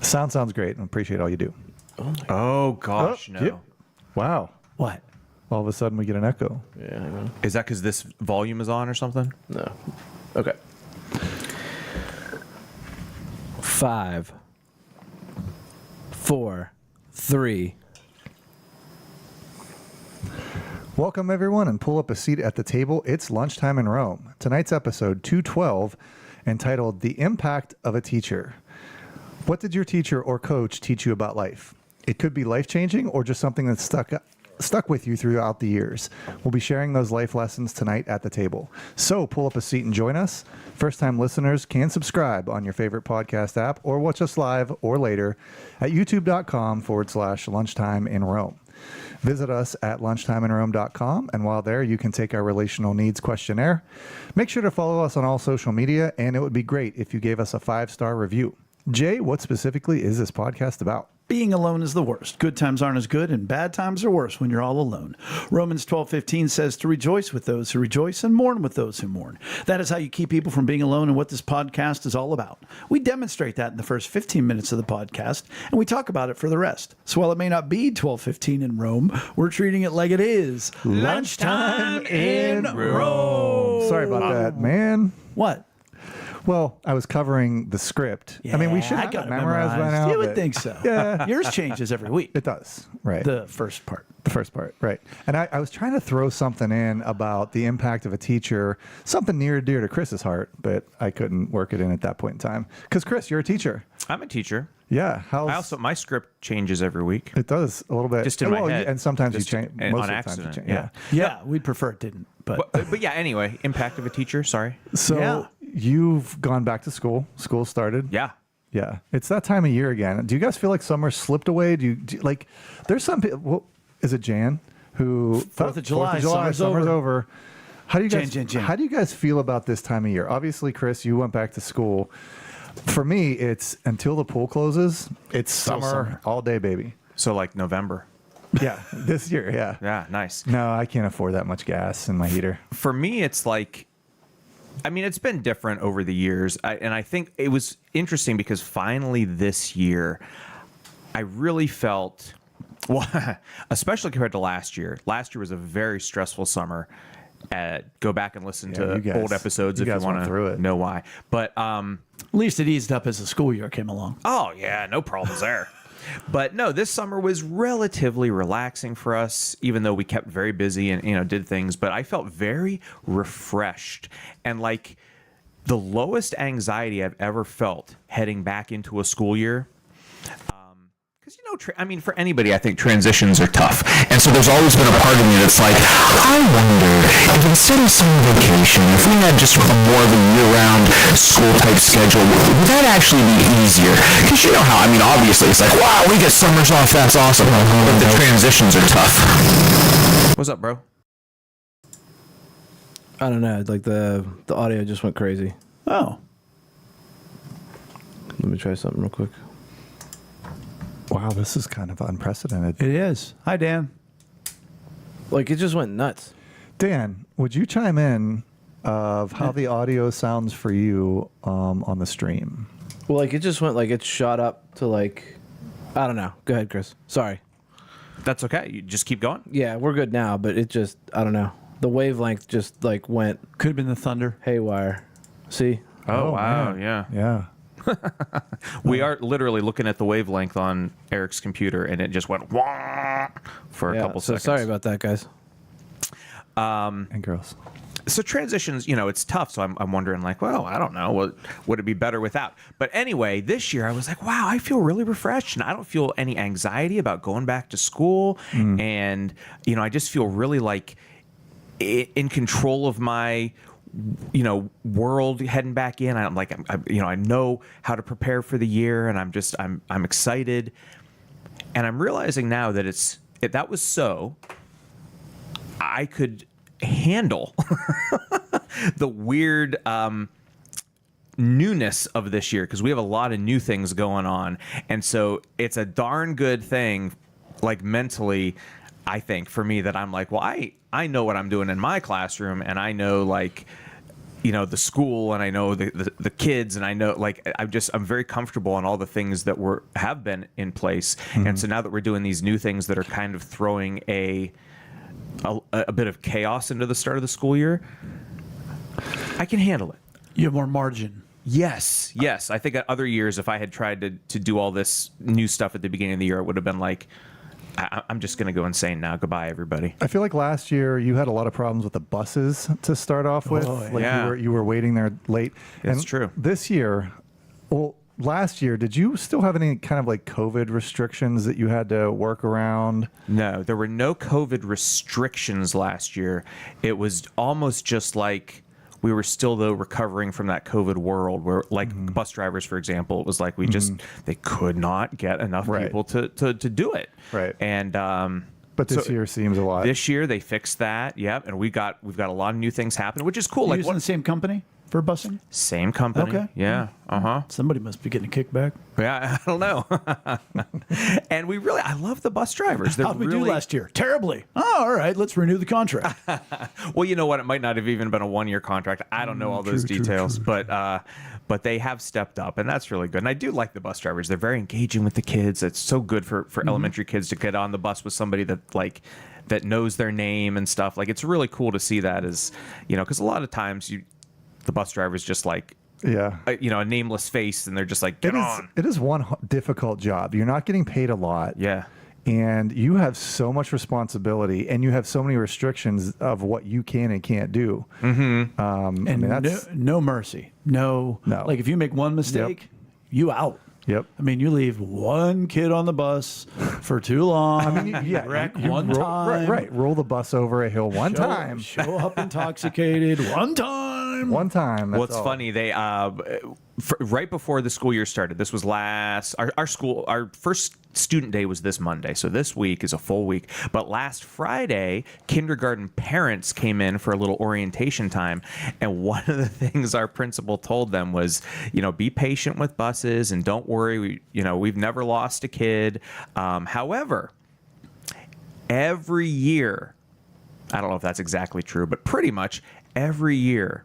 Sounds great. I appreciate all you do. Oh gosh, no. Yeah. Wow. What? All of a sudden we get an echo. Yeah, I know. Is that because this volume is on or something? No. Okay. 5, 4, 3. Welcome, everyone, and pull up a seat at the table. It's Lunchtime in Rome. Tonight's episode 212, entitled The Impact of a Teacher. What did your teacher or coach teach you about life? It could be life-changing or just something that stuck with you throughout the years. We'll be sharing those life lessons tonight at the table. So pull up a seat and join us. First-time listeners can subscribe on your favorite podcast app or watch us live or later at youtube.com/lunchtime in Rome. Visit us at lunchtimeinrome.com, and while there, you can take our relational needs questionnaire. Make sure to follow us on all social media, and it would be great if you gave us a 5-star review. Jay, what specifically is this podcast about? Being alone is the worst. Good times aren't as good, and bad times are worse when you're all alone. Romans 12:15 says to rejoice with those who rejoice and mourn with those who mourn. That is how you keep people from being alone, and what this podcast is all about. We demonstrate that in the first 15 minutes of the podcast, and we talk about it for the rest. So while it may not be 12:15 in Rome, we're treating it like it is Lunchtime in Rome. Sorry about that, man. What? Well, I was covering the script. I mean, we should have got it memorized by now. You would but think so. Yeah. Yours changes every week. It does, right. The first part. The first part, right. And I was trying to throw something in about the impact of a teacher, something near and dear to Chris's heart, but I couldn't work it in at that point in time. Because, Chris, you're a teacher. I'm a teacher. Yeah. My script changes every week. It does a little bit. Just in my head. And sometimes Just you change. on Most of the accident, times you change. Yeah, we'd prefer it didn't. But yeah, anyway, impact of a teacher. Sorry. So Yeah. you've gone back to school. School started. Yeah. Yeah. It's that time of year again. Do you guys feel like summer slipped away? Do you like, there's some people, well, is it Jan? Who 4th of July, summer's over. How do you guys Jan. How do you guys feel about this time of year? Obviously, Chris, you went back to school. For me, it's until the pool closes, it's summer all day, baby. So like November. Yeah, this year, yeah. Yeah, nice. No, I can't afford that much gas in my heater. For me, it's like, I mean, it's been different over the years. And I think it was interesting because finally this year, I really felt, well, especially compared to last year. Last year was a very stressful summer. Go back and listen to old episodes if you want to know why. But At least it eased up as the school year came along. oh yeah, no problems there. But no, this summer was relatively relaxing for us, even though we kept very busy and did things. But I felt very refreshed and like the lowest anxiety I've ever felt heading back into a school year. Because, I mean, for anybody, I think transitions are tough. And so there's always been a part of me that's like, I wonder if instead of summer vacation, if we had just more of a year-round school-type schedule, would that actually be easier? Because you know how, I mean, obviously, it's like, wow, we get summers off, that's awesome. But the transitions are tough. What's up, bro? I don't know. Like the audio just went crazy. Oh. Let me try something real quick. Wow, this is kind of unprecedented. It is. Hi, Dan. Like it just went nuts. Dan, would you chime in of how the audio sounds for you on the stream? Well, like it just went like it shot up to like, I don't know. Go ahead, Chris. Sorry. That's okay. You just keep going. Yeah, we're good now, but it just, I don't know. The wavelength just like went Could have been the thunder. haywire. See? Oh, wow. man. Yeah. Yeah. We are literally looking at the wavelength on Eric's computer, and it just went wah for a couple seconds. Sorry about that, guys. And girls. So transitions, it's tough. So I'm wondering, like, well, I don't know. Would it be better without? But anyway, this year I was like, wow, I feel really refreshed, and I don't feel any anxiety about going back to school. And, I just feel really like in control of my world heading back in. I'm like, I know how to prepare for the year, and I'm excited. And I'm realizing now that that was so I could handle the weird newness of this year, because we have a lot of new things going on. And so it's a darn good thing, like mentally, I think, for me, that I'm like, well, I know what I'm doing in my classroom, and I know, like, the school, and I know the kids, and I know, like, I'm very comfortable on all the things that have been in place. And so now that we're doing these new things that are kind of throwing a bit of chaos into the start of the school year, I can handle it. You have more margin. Yes. I think other years, if I had tried to do all this new stuff at the beginning of the year, it would have been like, I'm just going to go insane now. Goodbye, everybody. I feel like last year you had a lot of problems with the buses to start off with. Like yeah. you were waiting there late. That's And true. This year, well, last year, did you still have any kind of like COVID restrictions that you had to work around? No, there were no COVID restrictions last year. It was almost just like we were still, though, recovering from that COVID world where, like, bus drivers, for example, it was like they could not get enough people to do it. Right. And But this year seems a lot. this year they fixed that. Yep. And we've got a lot of new things happening, which is cool. You Like, using the same company for busing? same company. Okay. Yeah. Somebody must be getting a kickback. Yeah. I don't know. And I love the bus drivers. They're How'd we do last year? Terribly. Oh, all right. Let's renew the contract. Well, you know what? It might not have even been a 1-year contract. I don't know all those details, but they have stepped up, and that's really good. And I do like the bus drivers. They're very engaging with the kids. It's so good for elementary kids to get on the bus with somebody that knows their name and stuff. Like, it's really cool to see that, as because a lot of times the bus driver's just like, a nameless face, and they're just like, get on. It is one difficult job. You're not getting paid a lot. Yeah. And you have so much responsibility, and you have so many restrictions of what you can and can't do. And no mercy. No. Like, if you make one mistake, you out. Yep. I mean, you leave one kid on the bus for too long. I mean, wreck one time. Right. Roll the bus over a hill one time. Show up intoxicated one time. One time. What's funny, they right before the school year started, this was our first student day was this Monday, so this week is a full week. But last Friday, kindergarten parents came in for a little orientation time, and one of the things our principal told them was, be patient with buses and don't worry, we've never lost a kid. However, every year, I don't know if that's exactly true, but pretty much every year,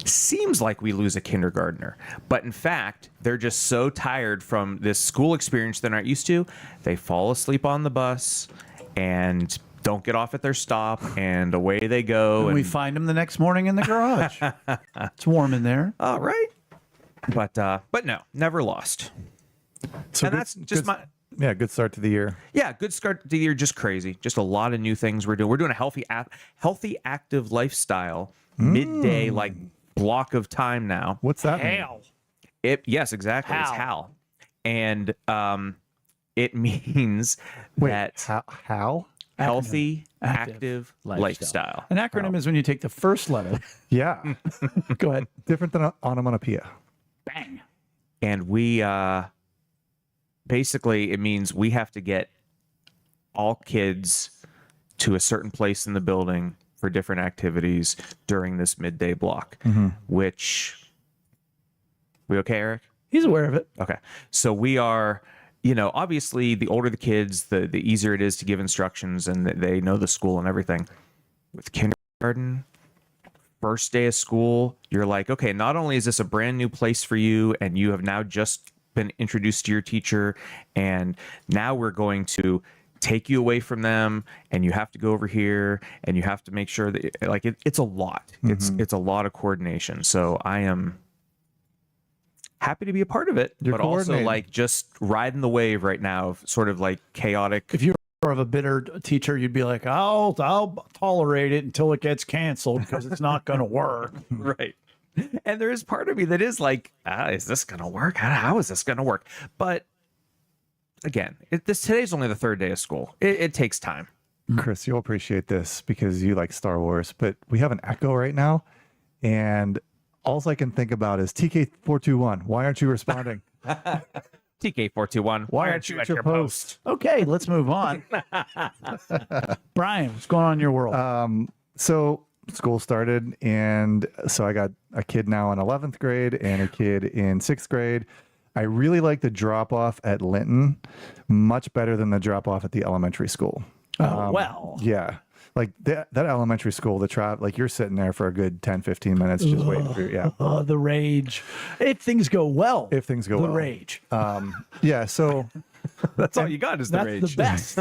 seems like we lose a kindergartner, but in fact, they're just so tired from this school experience they're not used to, they fall asleep on the bus and don't get off at their stop, and away they go. And we find them the next morning in the garage. It's warm in there. All right. But no, never lost. So and that's just good start to the year. Yeah, good start to the year. Just crazy. Just a lot of new things we're doing. We're doing a healthy, active lifestyle midday, like, block of time now. What's that mean? Yes, exactly. It's HAL. And it means that HAL? Healthy, active lifestyle. An acronym is when you take the first letter. Yeah. Go ahead. Different than onomatopoeia. Bang. And we basically, it means we have to get all kids to a certain place in the building for different activities during this midday block, which, we okay, Eric? He's aware of it. Okay. So we are, obviously the older the kids, the easier it is to give instructions, and they know the school and everything. With kindergarten, first day of school, you're like, okay, not only is this a brand new place for you, and you have now just been introduced to your teacher, and now we're going to take you away from them, and you have to go over here, and you have to make sure that it's a lot. It's a lot of coordination. So I am happy to be a part of it, but also like just riding the wave right now of sort of like chaotic. If you were of a bitter teacher, you'd be like, I'll tolerate it until it gets canceled because it's not going to work. Right. And there is part of me that is like, is this going to work? How is this going to work? But again, today's only the third day of school. It takes time. Chris, you'll appreciate this because you like Star Wars, but we have an echo right now, and all I can think about is TK421. Why aren't you responding? TK421. Why aren't you at your post? Okay, let's move on. Brian, what's going on in your world? So school started, and so I got a kid now in 11th grade and a kid in 6th grade. I really like the drop off at Linton much better than the drop off at the elementary school. Well. Yeah. like that elementary school, like you're sitting there for a good 10, 15 minutes just waiting for you. Yeah. Oh, the rage. If things go well. If things go well. The rage. Yeah. So That's all you got is the That's rage. the best.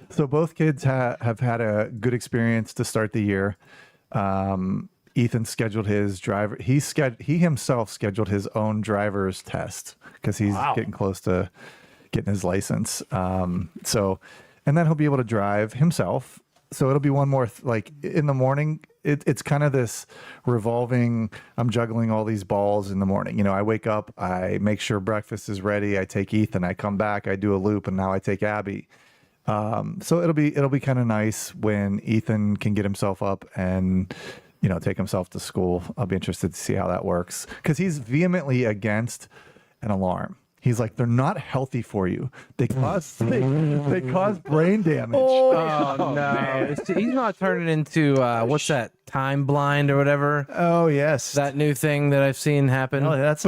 So both kids have had a good experience to start the year. Ethan scheduled his driver. He himself scheduled his own driver's test because he's getting close to getting his license. And then he'll be able to drive himself. So it'll be one more, like in the morning, it's kind of this revolving, I'm juggling all these balls in the morning. You know, I wake up, I make sure breakfast is ready. I take Ethan, I come back, I do a loop, and now I take Abby. So it'll be kind of nice when Ethan can get himself up and, you know, take himself to school. I'll be interested to see how that works because he's vehemently against an alarm. He's like, they're not healthy for you. They cause they cause brain damage. Oh, no. He's not turning into, what's that, time blind or whatever? Oh, yes. That new thing that I've seen happen. Oh, that's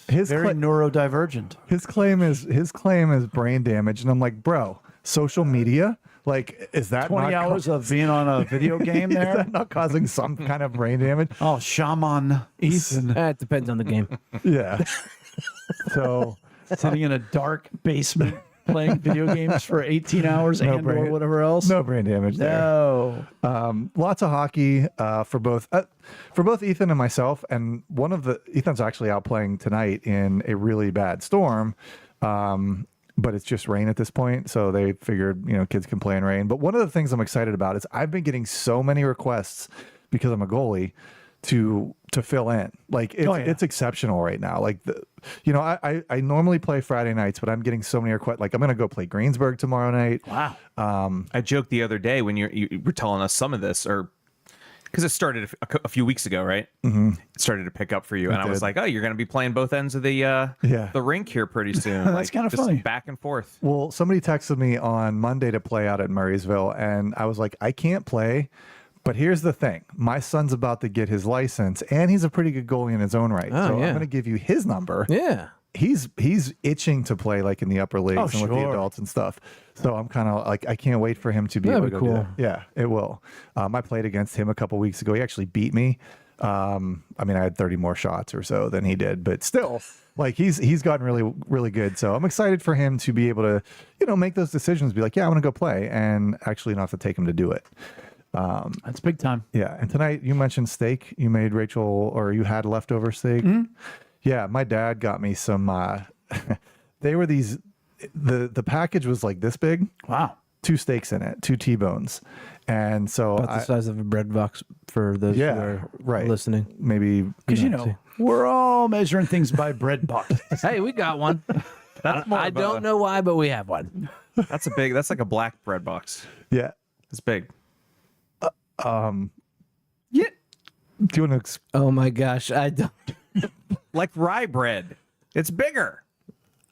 his very neurodivergent. His claim is brain damage. And I'm like, bro, social media? Like, is that 20 hours of being on a video game is there? that not causing some kind of brain damage? Oh, shaman Ethan. It depends on the game. Yeah. So Sitting in a dark basement playing video games for 18 hours or whatever else. no brain damage there. No. Lots of hockey for both Ethan and myself. And Ethan's actually out playing tonight in a really bad storm. But it's just rain at this point. So they figured, you know, kids can play in rain. But one of the things I'm excited about is I've been getting so many requests because I'm a goalie to fill in. Like it's exceptional right now. Like I normally play Friday nights, but I'm getting so many requests. Like I'm going to go play Greensburg tomorrow night. Wow. I joked the other day when you were telling us some of this, or because it started a few weeks ago, right? Mm-hmm. It started to pick up for you, and I was like, "Oh, you're going to be playing both ends of the rink here pretty soon." That's like, kind of just funny. back and forth. Well, somebody texted me on Monday to play out at Murraysville, and I was like, I can't play. But here's the thing. My son's about to get his license, and he's a pretty good goalie in his own right. Oh, so yeah. I'm going to give you his number. Yeah. He's itching to play like in the upper leagues and with the adults and stuff. So I'm kind of like, I can't wait for him to be That'd able be to cool. do that. Yeah, it will. I played against him a couple weeks ago. He actually beat me. I mean, I had 30 more shots or so than he did, but still, like he's gotten really, really good. So I'm excited for him to be able to, you know, make those decisions, be like, yeah, I want to go play, and actually not have to take him to do it. That's big time. Yeah. And tonight you mentioned steak. You made Rachel, or you had leftover steak. Mm-hmm. Yeah. My dad got me some, they were these, the package was like this big. Wow. 2 steaks in it, 2 T-bones. And so About the size of a bread box for those who are listening. Maybe. Because, you know, we're all measuring things by bread boxes. Hey, we got one. I don't know why, but we have one. That's like a black bread box. Yeah. It's big. Yeah. Do you want to? Oh my gosh, I don't. Like rye bread. It's bigger.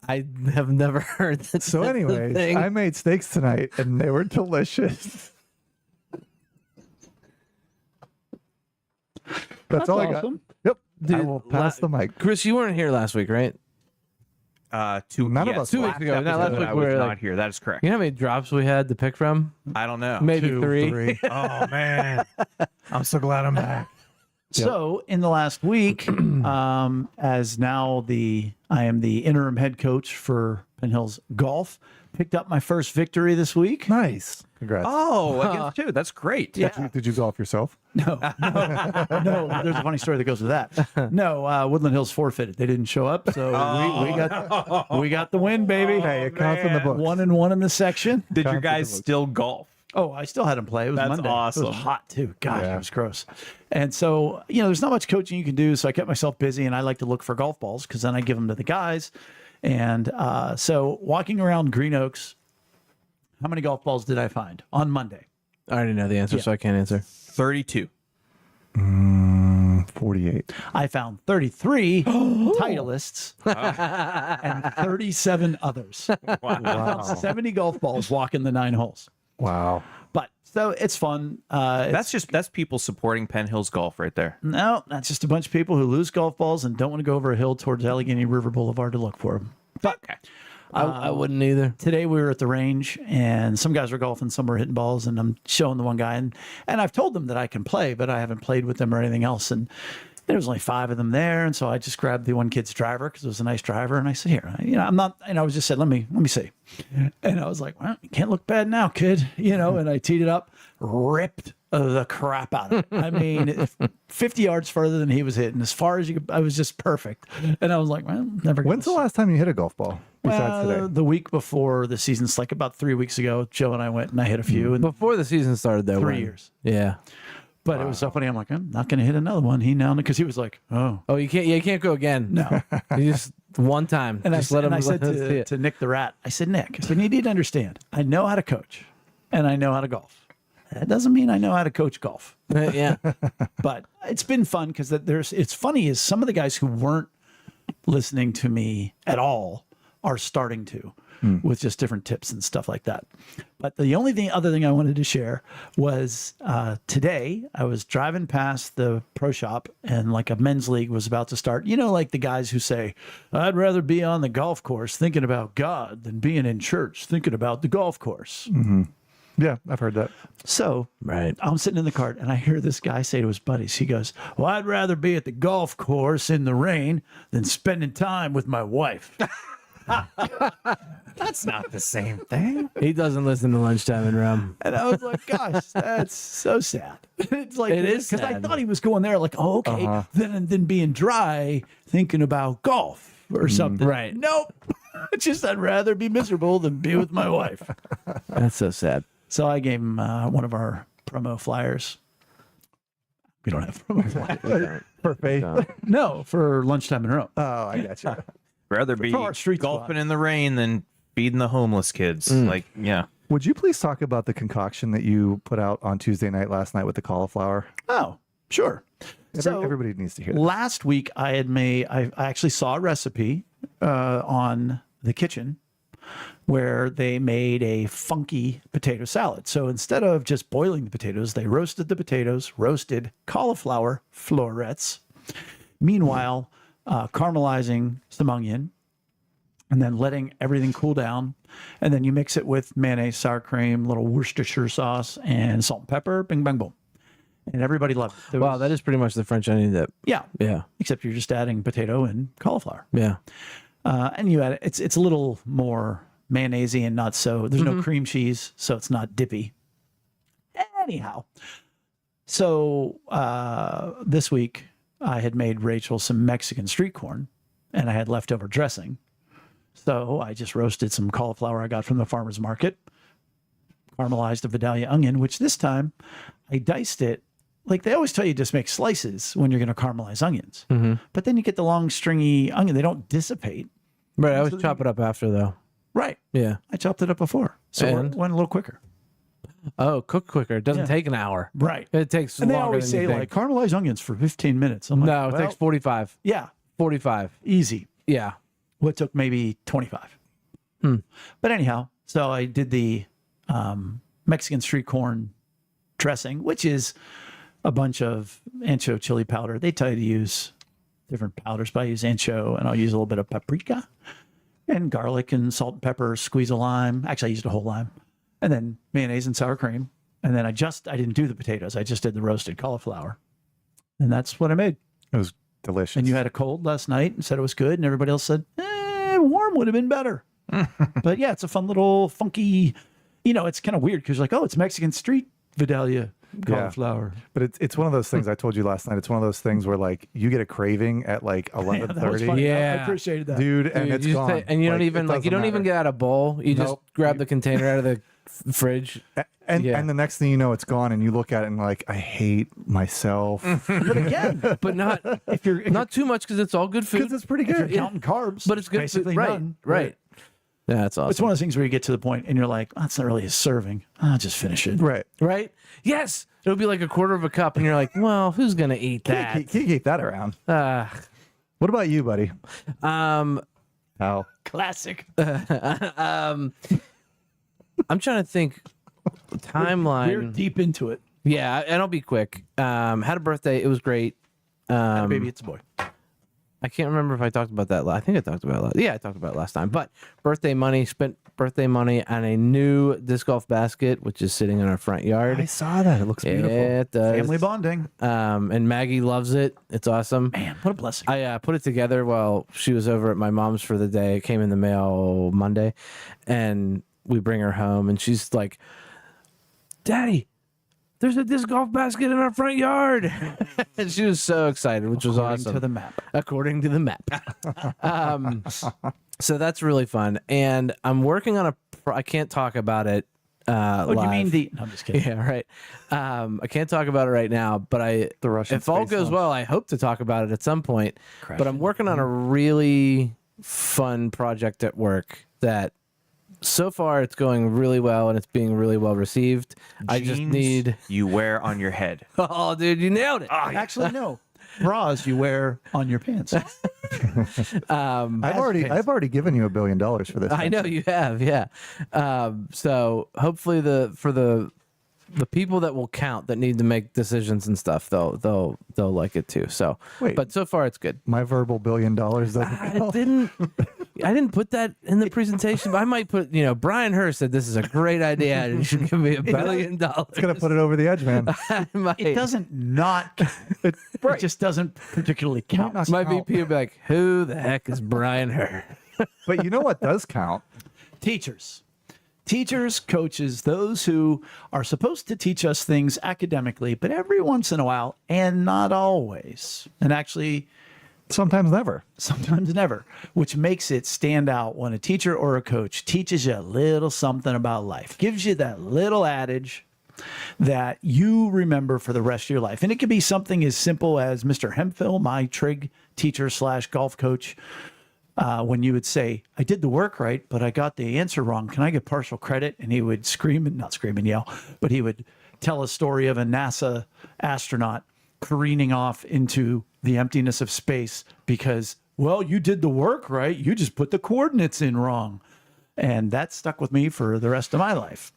I have never heard that. So, anyways, I made steaks tonight, and they were delicious. That's all awesome. I got. Yep. Dude, I will pass the mic. Chris, you weren't here last week, right? None of us 2 weeks ago. Not last week. I We was were not like, here. That is correct. you know how many drops we had to pick from? I don't know. Maybe 2, 3. 3. Oh man, I'm so glad I'm back. So in the last week, as now I am the interim head coach for Penn Hills Golf, picked up my first victory this week. Nice. Congrats. Oh, against 2. That's great. Yeah. Did you golf yourself? No. There's a funny story that goes with that. No, Woodland Hills forfeited. They didn't show up, so we got the win, baby. Hey, it counts in the books. 1-1 in the section. Did your guys still golf? Oh, I still had him play. It was That's Monday. awesome. It was hot too. God, Yeah. it was gross. And so, you know, there's not much coaching you can do. So I kept myself busy, and I like to look for golf balls because then I give them to the guys. And so walking around Green Oaks, how many golf balls did I find on Monday? I already know the answer, so I can't answer. 32. 48. I found 33 Titleists and 37 others. I found 70 golf balls walking the 9 holes. Wow. But so it's fun. That's people supporting Penn Hills Golf right there. No, that's just a bunch of people who lose golf balls and don't want to go over a hill towards Allegheny River Boulevard to look for them. But Okay. I wouldn't either. Today we were at the range and some guys were golfing, some were hitting balls, and I'm showing the one guy and I've told them that I can play, but I haven't played with them or anything else. And there was only 5 of them there, and so I just grabbed the one kid's driver because it was a nice driver, and I said, "Here, I'm not." And I was just said, "Let me see," and I was like, "Well, you can't look bad now, kid," And I teed it up, ripped the crap out of it. I mean, 50 yards further than he was hitting, as far as you could. I was just perfect, and I was like, "Well, never." When's the last time you hit a golf ball besides today? The week before the season's like about 3 weeks ago. Joe and I went and I hit a few. And Before the season started, though. 3 years. Yeah. But it was so funny. I'm like, I'm not going to hit another one. He now, because he was like, oh. Oh, you can't. Yeah, you can't go again. No. You just one time. And just I let him. said to Nick the Rat, I said, Nick, I said, you need to understand, I know how to coach and I know how to golf. That doesn't mean I know how to coach golf. Yeah. But it's been fun because it's funny is some of the guys who weren't listening to me at all are starting to with just different tips and stuff like that. But the only other thing I wanted to share was today I was driving past the pro shop and like a men's league was about to start. Like the guys who say, I'd rather be on the golf course thinking about God than being in church thinking about the golf course. Mm-hmm. Yeah, I've heard that. So Right. I'm sitting in the cart and I hear this guy say to his buddies, he goes, well, I'd rather be at the golf course in the rain than spending time with my wife. That's not the same thing. He doesn't listen to Lunchtime in Rome. And I was like, gosh, that's so sad. It's like, It is because I sad. thought he was going there like, oh, okay, then being dry, thinking about golf or something. Right. Nope. It's just I'd rather be miserable than be with my wife. That's so sad. So I gave him one of our promo flyers. We don't have promo flyers. For faith. No, for Lunchtime in Rome. Oh, I got you. Rather be For our street golfing squad. in the rain than feeding the homeless kids. Like, yeah. Would you please talk about the concoction that you put out on Tuesday night last night with the cauliflower? Oh, sure. So Everybody needs to hear that. last week I actually saw a recipe on the kitchen where they made a funky potato salad. So instead of just boiling the potatoes, they roasted the potatoes, roasted cauliflower florets. Meanwhile, caramelizing some onion and then letting everything cool down. And then you mix it with mayonnaise, sour cream, little Worcestershire sauce, and salt and pepper. Bing, bang, boom. And everybody loved it. Wow, that is pretty much the French onion dip. Yeah. Yeah. Except you're just adding potato and cauliflower. Yeah. And you add it's a little more mayonnaise-y and not so. There's no cream cheese, so it's not dippy. Anyhow, so this week I had made Rachel some Mexican street corn, and I had leftover dressing. So I just roasted some cauliflower I got from the farmer's market, caramelized a Vidalia onion, which this time I diced it. Like they always tell you, just make slices when you're going to caramelize onions. But then you get the long, stringy onion. They don't dissipate. Right. I always chop it up after, though. Right. Yeah. I chopped it up before. So it And? went a little quicker. Oh, cook quicker. It doesn't Yeah. take an hour. Right. It takes And they longer always than say, you think. like, caramelize onions for 15 minutes. I'm like, No, it well, takes 45. yeah, 45. easy. Yeah. What took maybe 25. But anyhow, so I did the Mexican street corn dressing, which is a bunch of ancho chili powder. They tell you to use different powders, but I use ancho and I'll use a little bit of paprika and garlic and salt and pepper, squeeze a lime. Actually, I used a whole lime. And then mayonnaise and sour cream. And then I didn't do the potatoes. I just did the roasted cauliflower. And that's what I made. It was delicious. And you had a cold last night and said it was good. And everybody else said, warm would have been better. But yeah, it's a fun little funky, it's kind of weird because you're like, oh, it's Mexican street Vidalia cauliflower. But it's one of those things I told you last night. It's one of those things where like you get a craving at like That was 11:30, funny. Yeah. I appreciated that. dude, and Dude, it's you just gone. and you don't Like, even it like you doesn't don't even matter. get out a bowl. You just Nope. grab the container out of the fridge. And Yeah. and the next thing you know, it's gone, and you look at it and like, I hate myself But again, But not if you're not too much because it's all good food. because it's pretty if you're good. counting carbs, But it's good basically food. Right. none. Right. Yeah, that's awesome. It's one of those things where you get to the point and you're like, oh, that's not really a serving. I'll just finish it. Right? Right? Yes. It'll be like a quarter of a cup, and you're like, well, who's gonna eat that? Can't keep that around. Uh, What about you, buddy? um, How? Classic. I'm trying to think. We're Timeline. deep into it. Yeah, and I'll be quick. Had a birthday. It was great. Baby, it's a boy. I can't remember if I talked about that. I think I talked about it. Yeah, I talked about it last time. But birthday money, spent birthday money on a new disc golf basket, which is sitting in our front yard. I saw that. It looks beautiful. It does. Family bonding. And Maggie loves it. It's awesome. Man, what a blessing. I put it together while she was over at my mom's for the day. It came in the mail Monday, and we bring her home, and she's like, "Daddy, there's a disc golf basket in our front yard." And she was so excited, which was According awesome. to the map. According to the map. So that's really fun. And I'm working on I can't talk about it. What do you mean live. no, I'm just kidding. Yeah, right. I can't talk about it right now, but The Russian if all space goes launch. well, I hope to talk about it at some point. But I'm working on a really fun project at work that so far it's going really well and it's being really well received. I just Jeans need you wear on your head. Oh, dude, you nailed it. Actually, no. Bras you wear on your pants. I've already given you $1 billion for this. I know you have, yeah. So hopefully for the people that will count that need to make decisions and stuff, they'll like it too. So, Wait. but so far it's good. My verbal $1 billion doesn't count. I didn't put that in the presentation, but I might put. Brian Hurst said this is a great idea. And you should give me $1 billion. It's gonna put it over the edge, man. I might. It doesn't not count. It just doesn't particularly count. My VP would be like, "Who the heck is Brian Hurst?" But you know what does count? Teachers, coaches, those who are supposed to teach us things academically, but every once in a while, and not always, and actually Sometimes never. sometimes never, which makes it stand out when a teacher or a coach teaches you a little something about life, gives you that little adage that you remember for the rest of your life. And it could be something as simple as Mr. Hemphill, my trig teacher / golf coach, when you would say, "I did the work right, but I got the answer wrong. Can I get partial credit?" And he would not scream and yell, but he would tell a story of a NASA astronaut careening off into the emptiness of space because, well, you did the work right. You just put the coordinates in wrong. And that stuck with me for the rest of my life.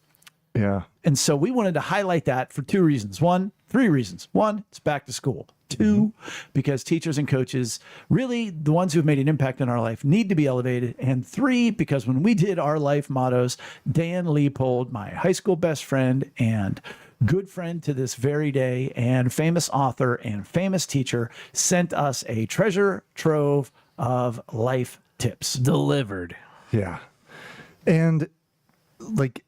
Yeah. And so we wanted to highlight that for three reasons. One, it's back to school. Two, because teachers and coaches, really the ones who've made an impact in our life, need to be elevated. And three, because when we did our life mottos, Dan Leopold, my high school best friend and good friend to this very day and famous author and famous teacher, sent us a treasure trove of life tips. Delivered. Yeah. And like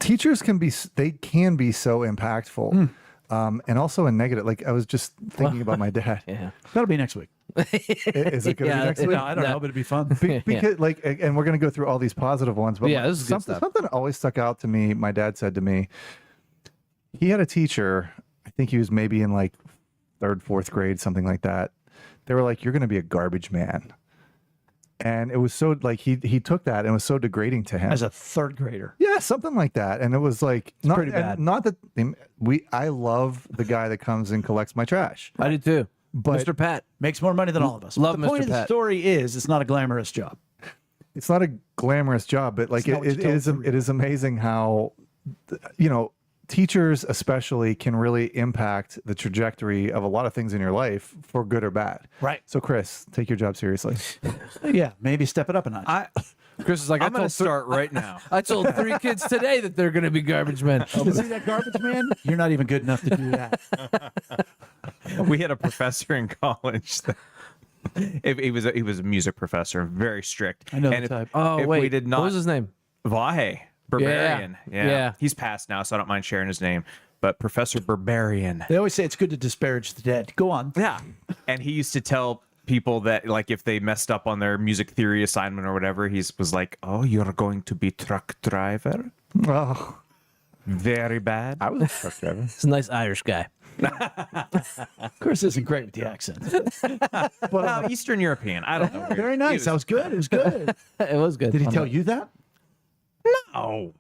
teachers can be so impactful. And also a negative. Like I was just thinking about my dad. Yeah. That'll be next week. Is it going to be next week? No, I don't know, but it'd be fun. Because like, and we're going to go through all these positive ones, but Yeah, this is good stuff. something always stuck out to me. My dad said to me, he had a teacher, I think he was maybe in like 3rd, 4th grade, something like that. They were like, "You're going to be a garbage man." And it was so like, he took that and it was so degrading to him. As a 3rd grader. Yeah, something like that. And it was like, not, pretty bad. and not that I love the guy that comes and collects my trash. I do too. But Mr. Pat. Makes more money than all of us. Love the point Mr. of the Pat. story is it's not a glamorous job. it's not a glamorous job, but like It's not what you told it is amazing how, teachers especially can really impact the trajectory of a lot of things in your life for good or bad. Right. So Chris, take your job seriously. Yeah, maybe step it up a notch. Chris is like, I'm going to start right now. I told 3 kids today that they're going to be garbage men. You see that garbage man? You're not even good enough to do that. We had a professor in college. He was a music professor, very strict. I know and the type. Oh, if wait. we did not, What was his name? Vahe Barbarian. Yeah. He's passed now, so I don't mind sharing his name. But Professor Barbarian. They always say it's good to disparage the dead. Go on. Yeah. And he used to tell people that, like, if they messed up on their music theory assignment or whatever, he was like, "Oh, you're going to be truck driver? Oh, Very bad." I was a truck driver. He's a nice Irish guy. Chris isn't great with the accent. Well, Eastern European. I don't know. Very nice. That was good. It was good. It was good. Did he tell you that? No.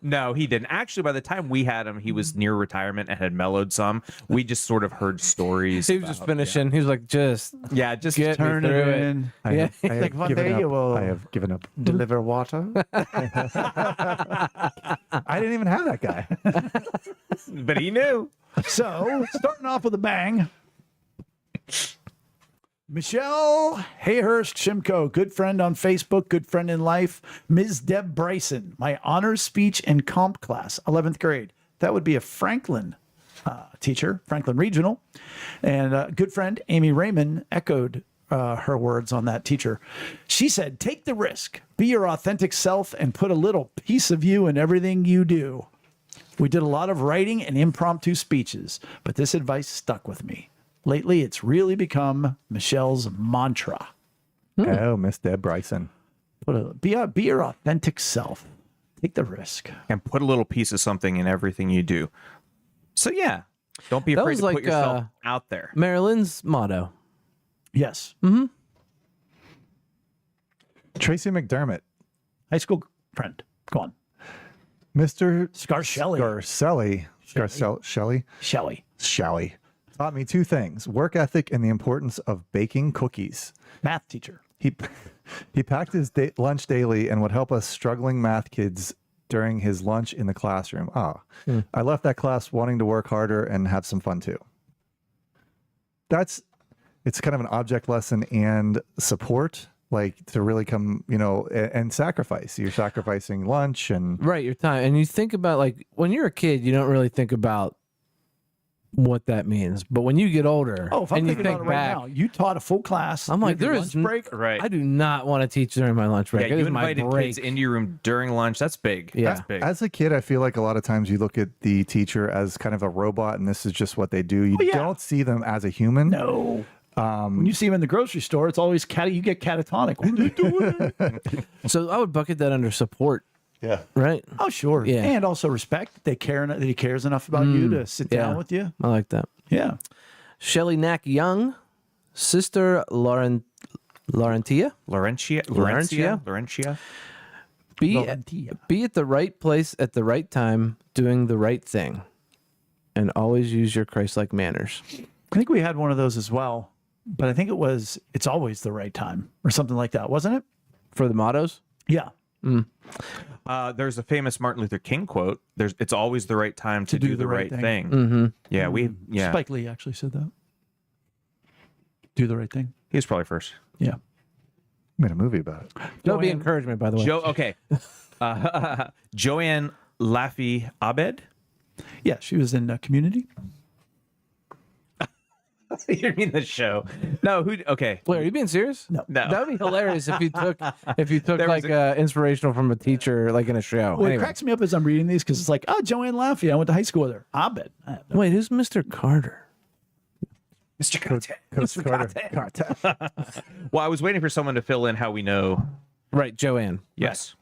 No, he didn't. Actually, by the time we had him, he was near retirement and had mellowed some. We just sort of heard stories. He was just finishing. He was like, just Yeah, just get me Turn it through it. in. I Yeah. have, I have Like, one given day up. you will- I have given up. Deliver water. I didn't even have that guy. But he knew. So, starting off with a bang. Michele, Hayhurst, Shimko, good friend on Facebook, good friend in life. Ms. Deb Bryson, my honors speech and comp class, 11th grade. That would be a Franklin teacher, Franklin Regional. And good friend Amy Raymond echoed her words on that teacher. She said, take the risk, be your authentic self, and put a little piece of you in everything you do. We did a lot of writing and impromptu speeches, but this advice stuck with me. Lately, it's really become Michele's mantra. Oh, Miss Deb Bryson. Be your authentic self. Take the risk. And put a little piece of something in everything you do. So yeah, don't be That afraid was to like, put yourself out there. Marilyn's motto. Yes. Tracey McDermott. High school friend. Go on. Mr. Scarcelli. Shelley taught me two things: work ethic and the importance of baking cookies. Math teacher. He packed his lunch daily and would help us struggling math kids during his lunch in the classroom. I left that class wanting to work harder and have some fun too. It's kind of an object lesson and support, like to really come, and sacrifice. You're sacrificing lunch and Right, your time. And you think about, like, when you're a kid, you don't really think about what that means. But when you get older Oh, if I'm and you thinking think about it right back, now, you taught a full class. I'm like, you had there your is lunch break. Right. I do not want to teach during my lunch break. Yeah, It you is my invited break. kids into your room during lunch. That's big. Yeah. That's big. as a kid, I feel like a lot of times you look at the teacher as kind of a robot and this is just what they do. You yeah. don't see them as a human. No. When you see him in the grocery store, it's always you get catatonic. What are you doing? So I would bucket that under support, Yeah. right? Oh, sure. Yeah. And also respect. That he cares enough about you to sit down with you. I like that. Yeah. Shelley Knack Young, Sister Laurentia. Laurentia. Be at the right place at the right time, doing the right thing, and always use your Christ-like manners. I think we had one of those as well, but I think it's always the right time or something like that, wasn't it? For the mottos? Yeah. There's a famous Martin Luther King quote. It's always the right time to do the right thing. Mm-hmm. Yeah, Spike Lee actually said that. Do the right thing. he was probably first. Yeah. Made a movie about it. That would be encouragement, by the way. Okay. Joanne Laffey Abed. Yeah, she was in Community. You mean the show? No, who? Okay. Wait, are you being serious? No. No. That would be hilarious if you took There was like inspirational from a teacher, like in a show. Well, Anyway. it cracks me up as I'm reading these because it's like, oh, Joanne Laffey. I went to high school with her. Abed. I have no- Wait, who's Mr. Carter? Mr. Carter. Coach Carter. Well, I was waiting for someone to fill in how we know. Right, Joanne. Yes.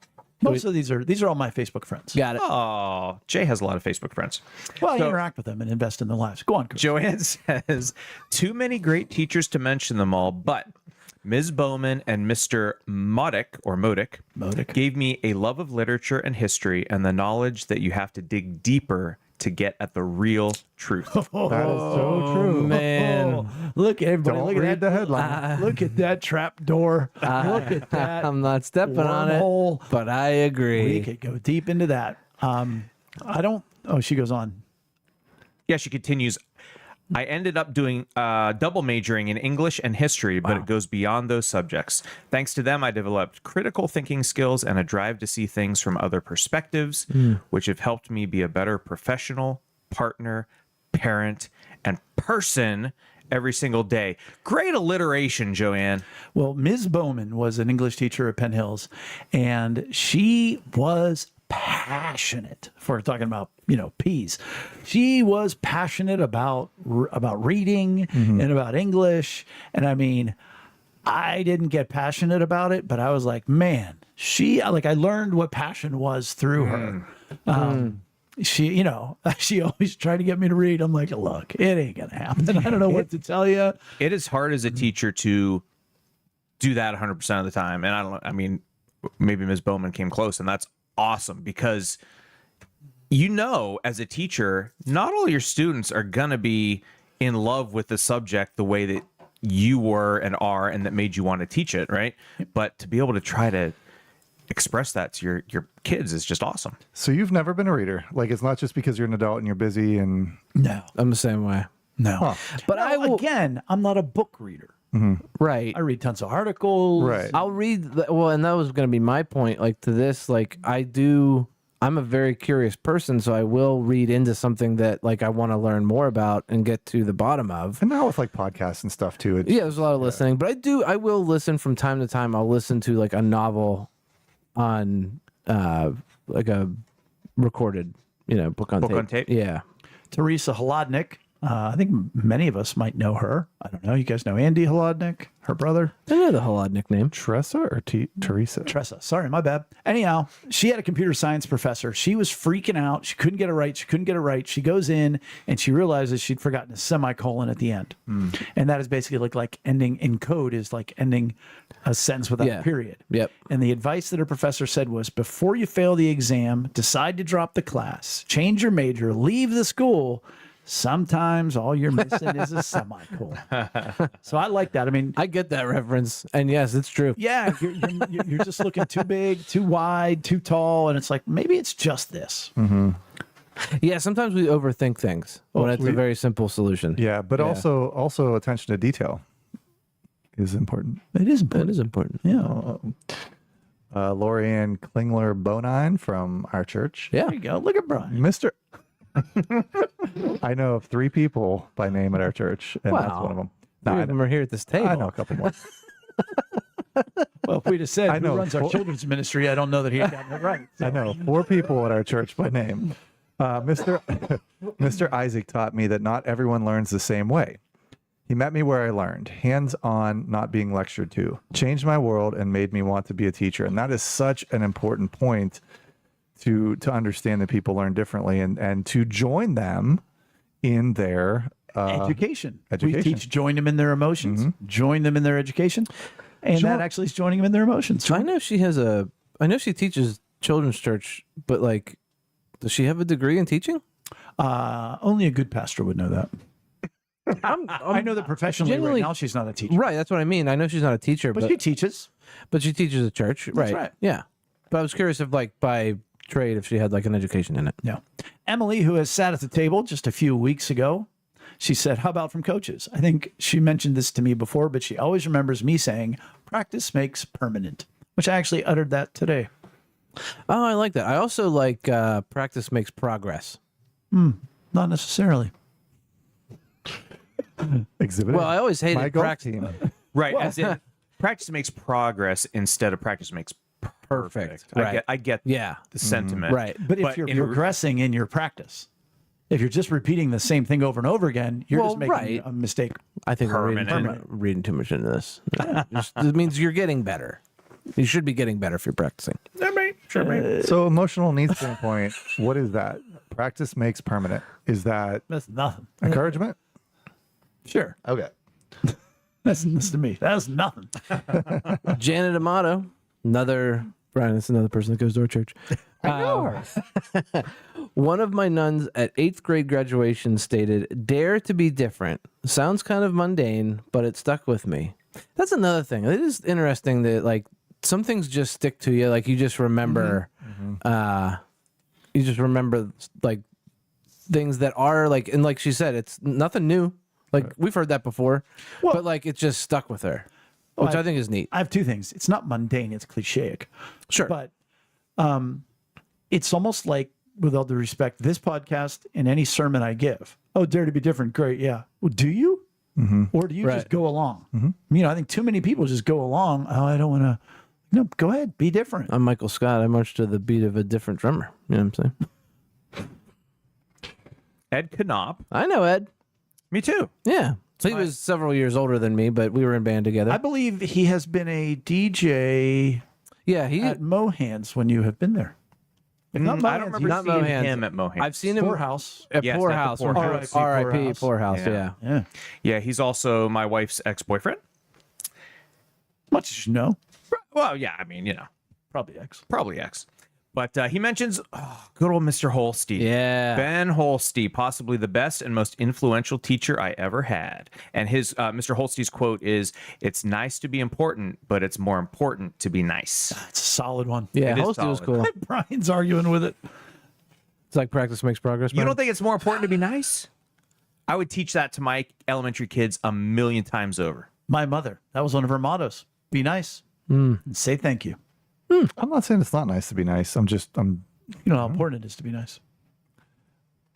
Most of these are all my Facebook friends. Got it. Oh, Jay has a lot of Facebook friends. Well, I So- interact with them and invest in their lives. Go on, Chris. Joanne says, too many great teachers to mention them all, but Ms. Bowman and Mr. Modick gave me a love of literature and history and the knowledge that you have to dig deeper to get at the real truth. That is so true. Man. Oh, look, everybody, Don't look at read that the headline. Look at that trap door. Look at that. I'm not stepping on it, wormhole. but I We agree. could go deep into that. I don't. Oh, she goes on. Yeah, she continues. I ended up doing double majoring in English and history, but it goes beyond those subjects. Thanks to them, I developed critical thinking skills and a drive to see things from other perspectives, which have helped me be a better professional, partner, parent, and person every single day. Great alliteration, Joanne. Well, Ms. Bowman was an English teacher at Penn Hills, and she was passionate. If we're talking about peas, she was passionate about reading and about English. And I mean, I didn't get passionate about it, but I was like, man, I learned what passion was through her. She always tried to get me to read. I'm like, look, it ain't gonna happen. I don't know what to tell you. It is hard as a teacher to do that 100% of the time. And maybe Ms. Bowman came close, and that's awesome because as a teacher, not all your students are gonna be in love with the subject the way that you were and are, and that made you want to teach it, right? But to be able to try to express that to your kids is just awesome. So you've never been a reader. Like, it's not just because you're an adult and you're busy and No, I'm the same way. no. Huh. But I will. Again, I'm not a book reader. Right. I read tons of articles. Right. I'll read and that was going to be my point. Like to this, like I'm a very curious person, so I will read into something that like I want to learn more about and get to the bottom of. And now with like podcasts and stuff too. Yeah, there's a lot of listening, but I will listen from time to time. I'll listen to like a novel on like a recorded, book on tape. Yeah. Teresa Holodnik. I think many of us might know her. I don't know. You guys know Andy Holodnik, her brother? I know the Holodnik name. Tressa or Teresa? Tressa. Sorry, my bad. Anyhow, she had a computer science professor. She was freaking out. She couldn't get it right. She goes in and she realizes she'd forgotten a semicolon at the end. And that is basically like ending in code is like ending a sentence without a period. Yep. And the advice that her professor said was, before you fail the exam, decide to drop the class, change your major, leave the school. Sometimes all you're missing is a semicolon. So I like that. I mean, I get that reference, and yes, it's true. yeah, you're just looking too big, too wide, too tall, and it's like maybe it's just this. Yeah, sometimes we overthink things when it's a very simple solution. Yeah, but also attention to detail is important. It is important. That is important. Yeah. Lorianne Klingler-Bonine from our church. Yeah. There you go. Look at Brian. Mr. I know of 3 people by name at our church, and that's Wow. one of them. 3 of them are here at this table. I know a couple more. Well, if we'd have said I know. who runs our children's ministry, I don't know that he had gotten it right. I know 4 people at our church by name. Mr. Isaac taught me that not everyone learns the same way. He met me where I learned, hands-on, not being lectured to. Changed my world and made me want to be a teacher. And that is such an important point to understand that people learn differently and to join them in their Education. We education. teach join them in their emotions, join them in their education. And that actually is joining them in their emotions. I know she teaches children's church, but like, does she have a degree in teaching? Only a good pastor would know that. I know that professionally Generally- right now she's not a teacher. Right, that's what I mean. I know she's not a teacher, But she teaches. but she teaches a church. Right. right. Yeah. But I was curious if like by trade if she had like an education in it. Yeah. Emily, who has sat at the table just a few weeks ago, she said, how about from coaches? I think she mentioned this to me before, but she always remembers me saying, practice makes permanent, which I actually uttered that today. Oh, I like that. I also like practice makes progress. Not necessarily. exhibit. Well, I always hated my golf practice. team. Right. As in, practice makes progress instead of practice makes perfect. Right. I get Yeah. the sentiment. Right. But if you're progressing in your practice, if you're just repeating the same thing over and over again, you're just making a mistake. I think we're Permanent. reading too much into this. It means you're getting better. You should be getting better if you're practicing. So emotional needs standpoint, what is that? Practice makes permanent. Is that That's nothing. encouragement? Sure. Okay. That's to me. That's nothing. Janet Amato, Brian, that's another person that goes to our church. I know her. One of my nuns at 8th grade graduation stated, "Dare to be different." Sounds kind of mundane, but it stuck with me. That's another thing. It is interesting that like some things just stick to you. Like you just remember, like things that are like, and like she said, it's nothing new. Like we've heard that before, but like it just stuck with her, which I think is neat. I have 2 things. It's not mundane. It's clichéic. Sure. But it's almost like, with all due respect, this podcast and any sermon I give. Oh, dare to be different. Great. Yeah. Well, do you? Or do you Right. just go along? I think too many people just go along. Oh, I don't want to. No, go ahead. Be different. I'm Michael Scott. I march to the beat of a different drummer. You know what I'm saying? Ed Knopp. I know Ed. Me too. Yeah. So he was several years older than me, but we were in band together. I believe he has been a DJ yeah, he. at Mohan's when you have been there. If not I don't Mohan's, remember not seeing Mohan's. him at Mohan's. I've seen him Poorhouse. at Yes, Poorhouse. at the Poorhouse. R.I.P. Poorhouse. Yeah. Yeah. Yeah, he's also my wife's ex-boyfriend. Much as you know. Well, yeah, I mean, Probably ex. probably ex. But he mentions good old Mr. Holstein. Yeah. Ben Holstein, possibly the best and most influential teacher I ever had. And his Mr. Holstein's quote is, "It's nice to be important, but it's more important to be nice." That's a solid one. Yeah, It is Holstein was solid. cool. Brian's arguing with it. It's like practice makes progress. You Brian. don't think it's more important to be nice? I would teach that to my elementary kids a million times over. My mother, that was one of her mottos. Be nice and say thank you. I'm not saying it's not nice to be nice. I'm You know how important it is to be nice.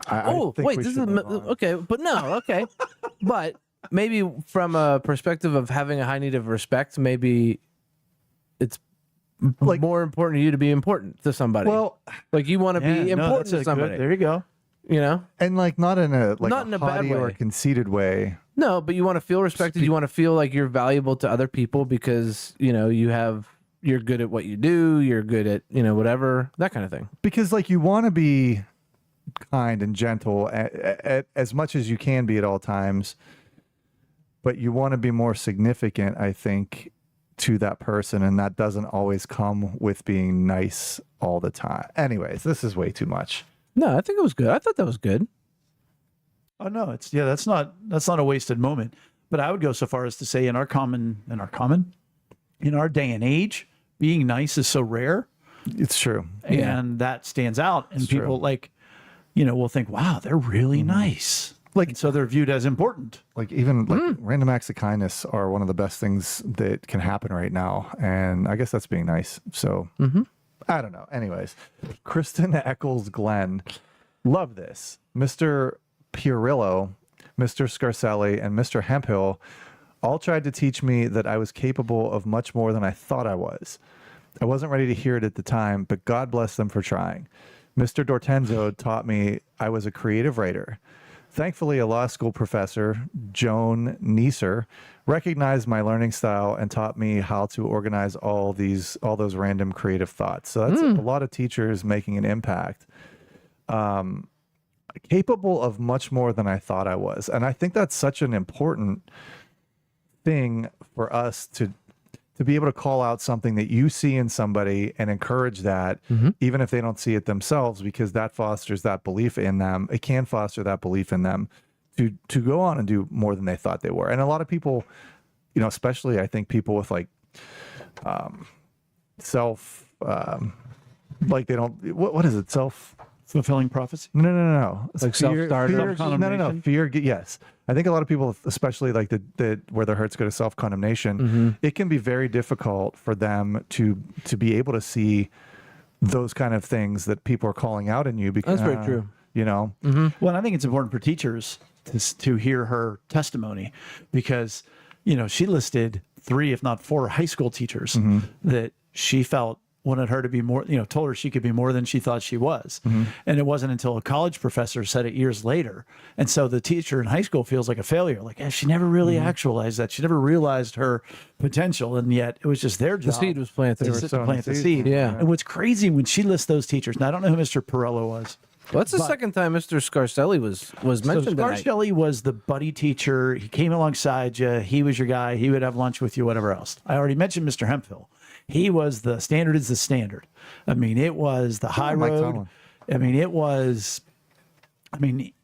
I Oh, think wait, we this is should move on. okay, but no, okay. But maybe from a perspective of having a high need of respect, maybe it's Like- more important to you to be important to somebody. Well, like you want to be important to somebody. There you go. You know? and like not in a Not in a bad haughty or way. conceited way. No, but you want to feel respected. You want to feel like you're valuable to other people because, you know, you're good at what you do. You're good at, you know, whatever, that kind of thing. Because like you want to be kind and gentle as much as you can be at all times, but you want to be more significant, I think, to that person, and that doesn't always come with being nice all the time. Anyways, this is way too much. No, I think it was good. I thought that was good. Oh no, that's not a wasted moment. But I would go so far as to say in our day and age, being nice is so rare, It's true. and that stands out. And people like, you know, will think, wow, they're really nice. Like- And so they're viewed as important. Like even like random acts of kindness are one of the best things that can happen right now, and I guess that's being nice. So I don't know. Anyways, Kristen Eccles Glenn, love this. Mr. Pirillo, Mr. Scarcelli, and Mr. Hemphill all tried to teach me that I was capable of much more than I thought I was. I wasn't ready to hear it at the time, but God bless them for trying. Mr. Dortenzo taught me I was a creative writer. Thankfully, a law school professor, Joan Neeser, recognized my learning style and taught me how to organize all those random creative thoughts. So that's a lot of teachers making an impact. Capable of much more than I thought I was. And I think that's such an important thing for us to be able to call out something that you see in somebody and encourage that, even if they don't see it themselves, because that fosters that belief in them. It can foster that belief in them to go on and do more than they thought they were. And a lot of people, you know, especially I think people with like like they don't, what is it? Fulfilling prophecy. No. Like self-starter? No. Fear. Yes. I think a lot of people, especially like the where their hearts go to self-condemnation, it can be very difficult for them to be able to see those kind of things that people are calling out in you. Because That's very true. You know, Well, and I think it's important for teachers to hear her testimony, because, you know, she listed 3, if not 4 high school teachers that she felt wanted her to be more, you know, told her she could be more than she thought she was. And it wasn't until a college professor said it years later. And so the teacher in high school feels like a failure. Like, she never really actualized that. She never realized her potential. And yet it was just their job. The seed was planted. to plant the seed. Yeah. And what's crazy when she lists those teachers, now I don't know who Mr. Perello was. Well, that's the second time Mr. Scarcelli was So mentioned tonight. Scarcelli was the buddy teacher. He came alongside you. He was your guy. He would have lunch with you, whatever else. I already mentioned Mr. Hemphill. He was the standard is the standard. I mean, it was the high Mike road. Tomlin.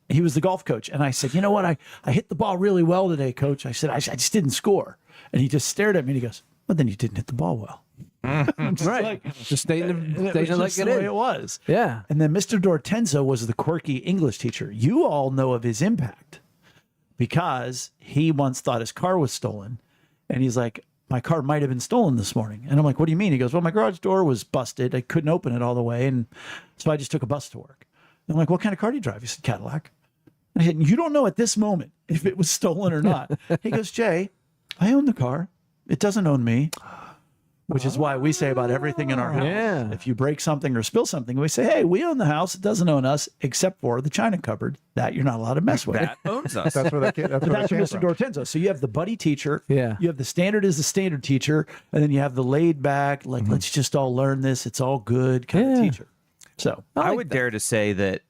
He was the golf coach. And I said, you know what? I hit the ball really well today, coach. I said, I just didn't score. And he just stared at me and he goes, well, then you didn't hit the ball well. I'm just Right. like, Just stating it was it like just it the way is. it was. Yeah. And then Mr. Dortenzo was the quirky English teacher. You all know of his impact because he once thought his car was stolen. And he's like, my car might have been stolen this morning. And I'm like, what do you mean? He goes, well, my garage door was busted. I couldn't open it all the way. And so I just took a bus to work. And I'm like, what kind of car do you drive? He said, Cadillac. And I said, you don't know at this moment if it was stolen or not. He goes, Jay, I own the car. It doesn't own me. Which is why we say about everything in our house. Yeah. If you break something or spill something, we say, hey, we own the house. It doesn't own us, except for the china cupboard that you're not allowed to mess with. That owns us. that's where that came, that's But where that that's came Mr. from. Dortenzo. So you have the buddy teacher. Yeah. You have the standard is the standard teacher. And then you have the laid back, like, let's just all learn this. It's all good kind of Yeah. teacher. So I would dare to say that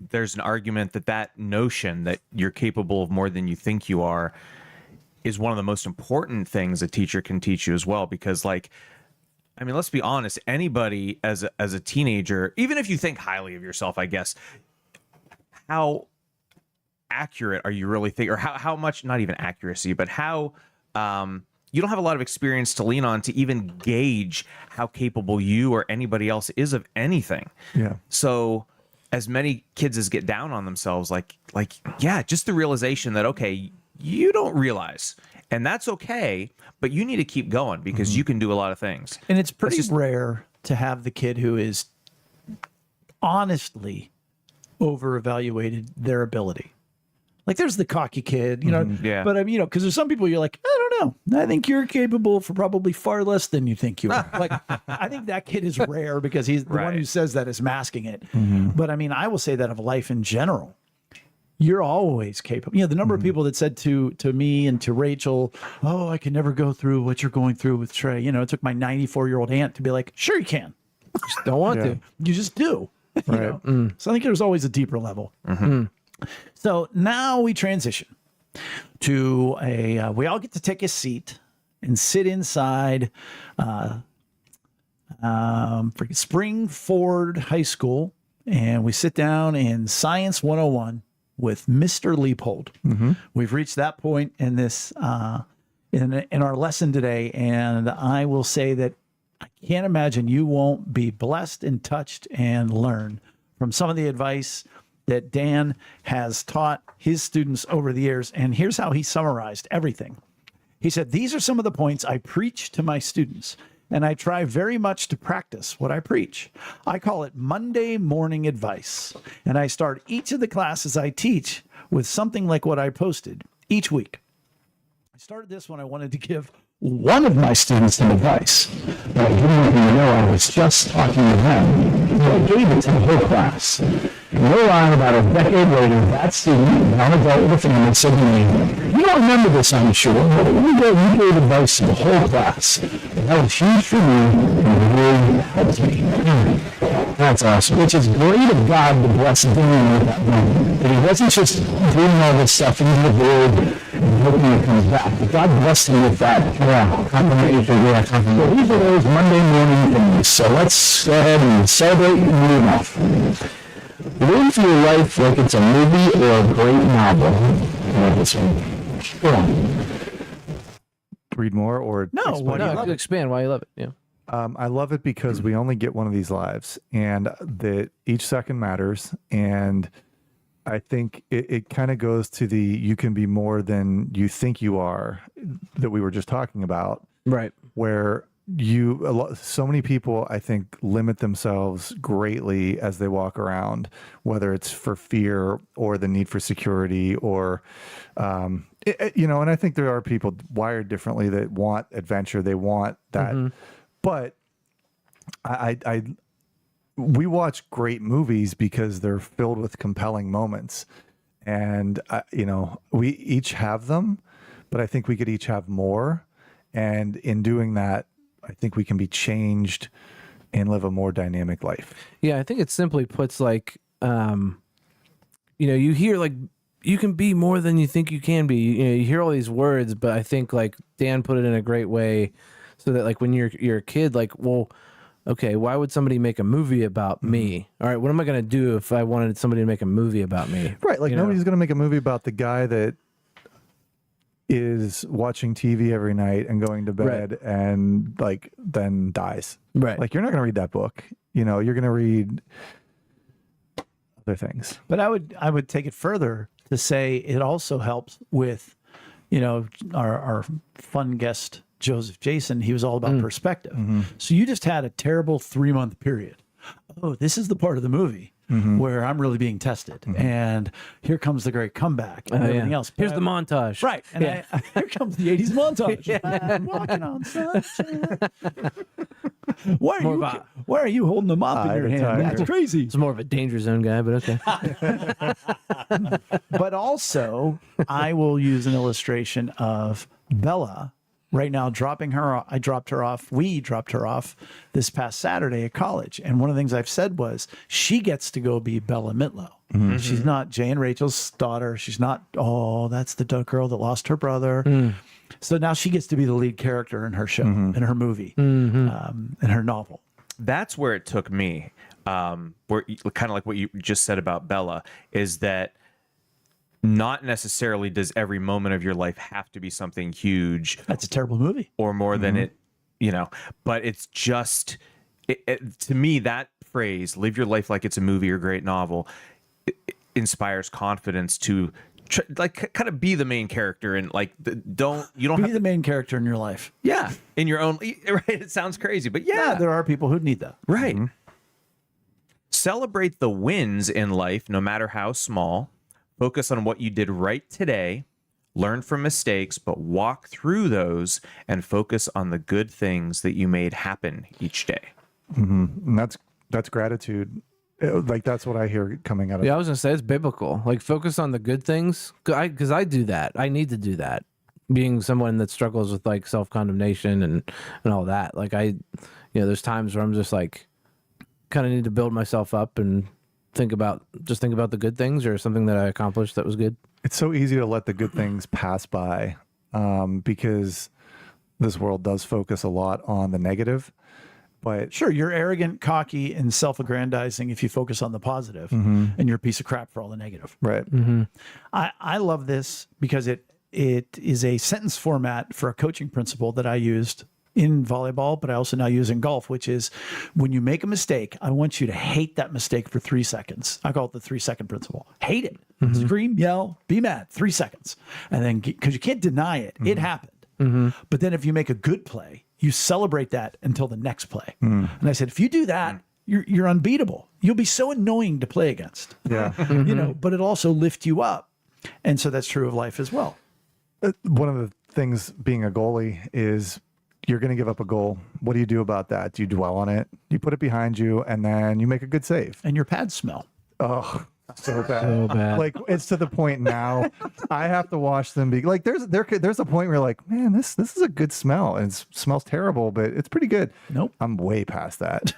there's an argument that notion that you're capable of more than you think you are is one of the most important things a teacher can teach you as well. Because, like, I mean, let's be honest, anybody as a teenager, even if you think highly of yourself, I guess, how accurate are you really think, or how much, not even accuracy, but how you don't have a lot of experience to lean on to even gauge how capable you or anybody else is of anything. Yeah. So as many kids as get down on themselves, like, yeah, just the realization that, okay, you don't realize. And that's okay, but you need to keep going because you can do a lot of things. And it's pretty rare to have the kid who is honestly over-evaluated their ability. Like there's the cocky kid, you know, but because there's some people you're like, I don't know. I think you're capable for probably far less than you think you are. Like, I think that kid is rare because he's the one who says that is masking it. But I mean, I will say that of life in general. You're always capable. You know, the number of people that said to me and to Rachel, oh, I can never go through what you're going through with Trey. You know, it took my 94-year-old aunt to be like, sure you can. Just don't want to. You just do. Right. You know? So I think there's always a deeper level. So now we transition to we all get to take a seat and sit inside Springford High School. And we sit down in Science 101 with Mr. Leopold. We've reached that point in this in our lesson today, and I will say that I can't imagine you won't be blessed and touched and learn from some of the advice that Dan has taught his students over the years. And here's how he summarized everything. He said, these are some of the points I preach to my students, and I try very much to practice what I preach. I call it Monday morning advice, and I start each of the classes I teach with something like what I posted each week. I started this when I wanted to give one of my students some advice, but I didn't want them to know I was just talking to them. So I gave it to the whole class. And no lie, about a decade later, that student, now an adult with a family, said to me, you don't remember this, I'm sure, but you gave advice to the whole class. And that was huge for me and really helped me. That's awesome. Which is great of God to bless Dan at that moment. That he wasn't just doing all this stuff into the void and hoping it comes back. But God blessed him with that. So these are those Monday morning things. So let's go ahead and celebrate and move off. Live your life like it's a movie or a great novel. This one. Go on. Read more or Expand why you love it. Yeah. I love it because we only get one of these lives, and that each second matters. And I think it kind of goes to the you can be more than you think you are that we were just talking about. Right. Where so many people, I think, limit themselves greatly as they walk around, whether it's for fear or the need for security or, and I think there are people wired differently that want adventure. They want that. But we watch great movies because they're filled with compelling moments, and we each have them, but I think we could each have more. And in doing that, I think we can be changed and live a more dynamic life. Yeah, I think it simply puts like, you hear like you can be more than you think you can be. You hear all these words, but I think like Dan put it in a great way. So that like when you're a kid, like, well, okay, why would somebody make a movie about me? All right, what am I going to do if I wanted somebody to make a movie about me? Right, like nobody's going to make a movie about the guy that is watching TV every night and going to bed and like then dies. Right. Like you're not going to read that book. You're going to read other things. But I would take it further to say it also helps with, our fun guest Joseph Jason. He was all about perspective. So you just had a terrible 3-month period. Oh, this is the part of the movie where I'm really being tested, and here comes the great comeback and everything else. But Here's the montage, right? And here comes the '80s montage. I'm walking on sunshine. Why are you holding the mop in your hand? That's crazy. It's more of a danger zone guy, but okay. But also, I will use an illustration of Bella. Right now, we dropped her off this past Saturday at college. And one of the things I've said was she gets to go be Bella Mitlow. She's not Jay and Rachel's daughter. She's not, that's the girl that lost her brother. So now she gets to be the lead character in her show, in her movie, in her novel. That's where it took me, where kind of like what you just said about Bella, is that not necessarily does every moment of your life have to be something huge. That's a terrible movie. Or more than it, but it's just, to me, that phrase, live your life like it's a movie or great novel, it inspires confidence to kind of be the main character and like you don't Be have the main character in your life. yeah in your own right. It sounds crazy, but Yeah, there are people who need that. right. Celebrate the wins in life, no matter how small. Focus on what you did right today. Learn from mistakes, but walk through those and focus on the good things that you made happen each day. And that's gratitude. Like that's what I hear coming out of. Yeah, I was gonna say it's biblical. Like focus on the good things, because I do that. I need to do that. Being someone that struggles with like self-condemnation and all that. Like there's times where I'm just like, kind of need to build myself up and think about the good things or something that I accomplished that was good. It's so easy to let the good things pass by because this world does focus a lot on the negative. But Sure, you're arrogant, cocky, and self-aggrandizing if you focus on the positive, and you're a piece of crap for all the negative. right. I love this because it is a sentence format for a coaching principle that I used in volleyball, but I also now use in golf, which is when you make a mistake, I want you to hate that mistake for 3 seconds. I call it the 3-second principle. Hate it. Scream, yell, be mad, 3 seconds. And then, because you can't deny it, it happened. But then if you make a good play, you celebrate that until the next play. And I said, if you do that, you're unbeatable. You'll be so annoying to play against. Yeah. But it also lifts you up. And so that's true of life as well. One of the things being a goalie is you're going to give up a goal. What do you do about that? Do you dwell on it? You put it behind you and then you make a good save. And your pads smell. Oh, so bad. So bad. Like it's to the point now I have to wash them. Like there's a point where you're like, man, this is a good smell. And it smells terrible, but it's pretty good. Nope. I'm way past that.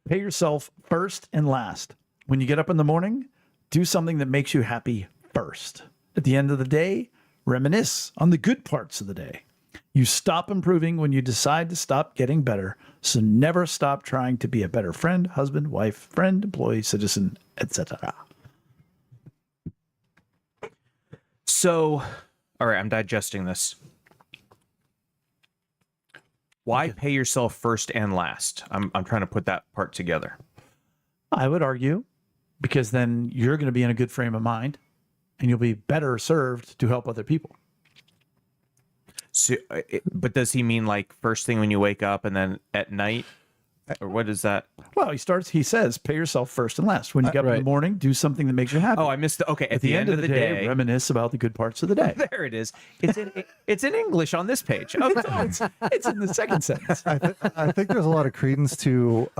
Pay yourself first and last. When you get up in the morning, do something that makes you happy first. At the end of the day, reminisce on the good parts of the day. You stop improving when you decide to stop getting better. So never stop trying to be a better friend, husband, wife, friend, employee, citizen, etc. So, all right, I'm digesting this. Why pay yourself first and last? I'm trying to put that part together. I would argue because then you're going to be in a good frame of mind and you'll be better served to help other people. So, but does he mean like first thing when you wake up and then at night? Or what is that? Well, he says, pay yourself first and last. When you get up in the morning, do something that makes you happy. Oh, I missed it. Okay, At the end of the day, reminisce about the good parts of the day. There it is. It's in English on this page. Okay. It's in the second sentence. I think there's a lot of credence to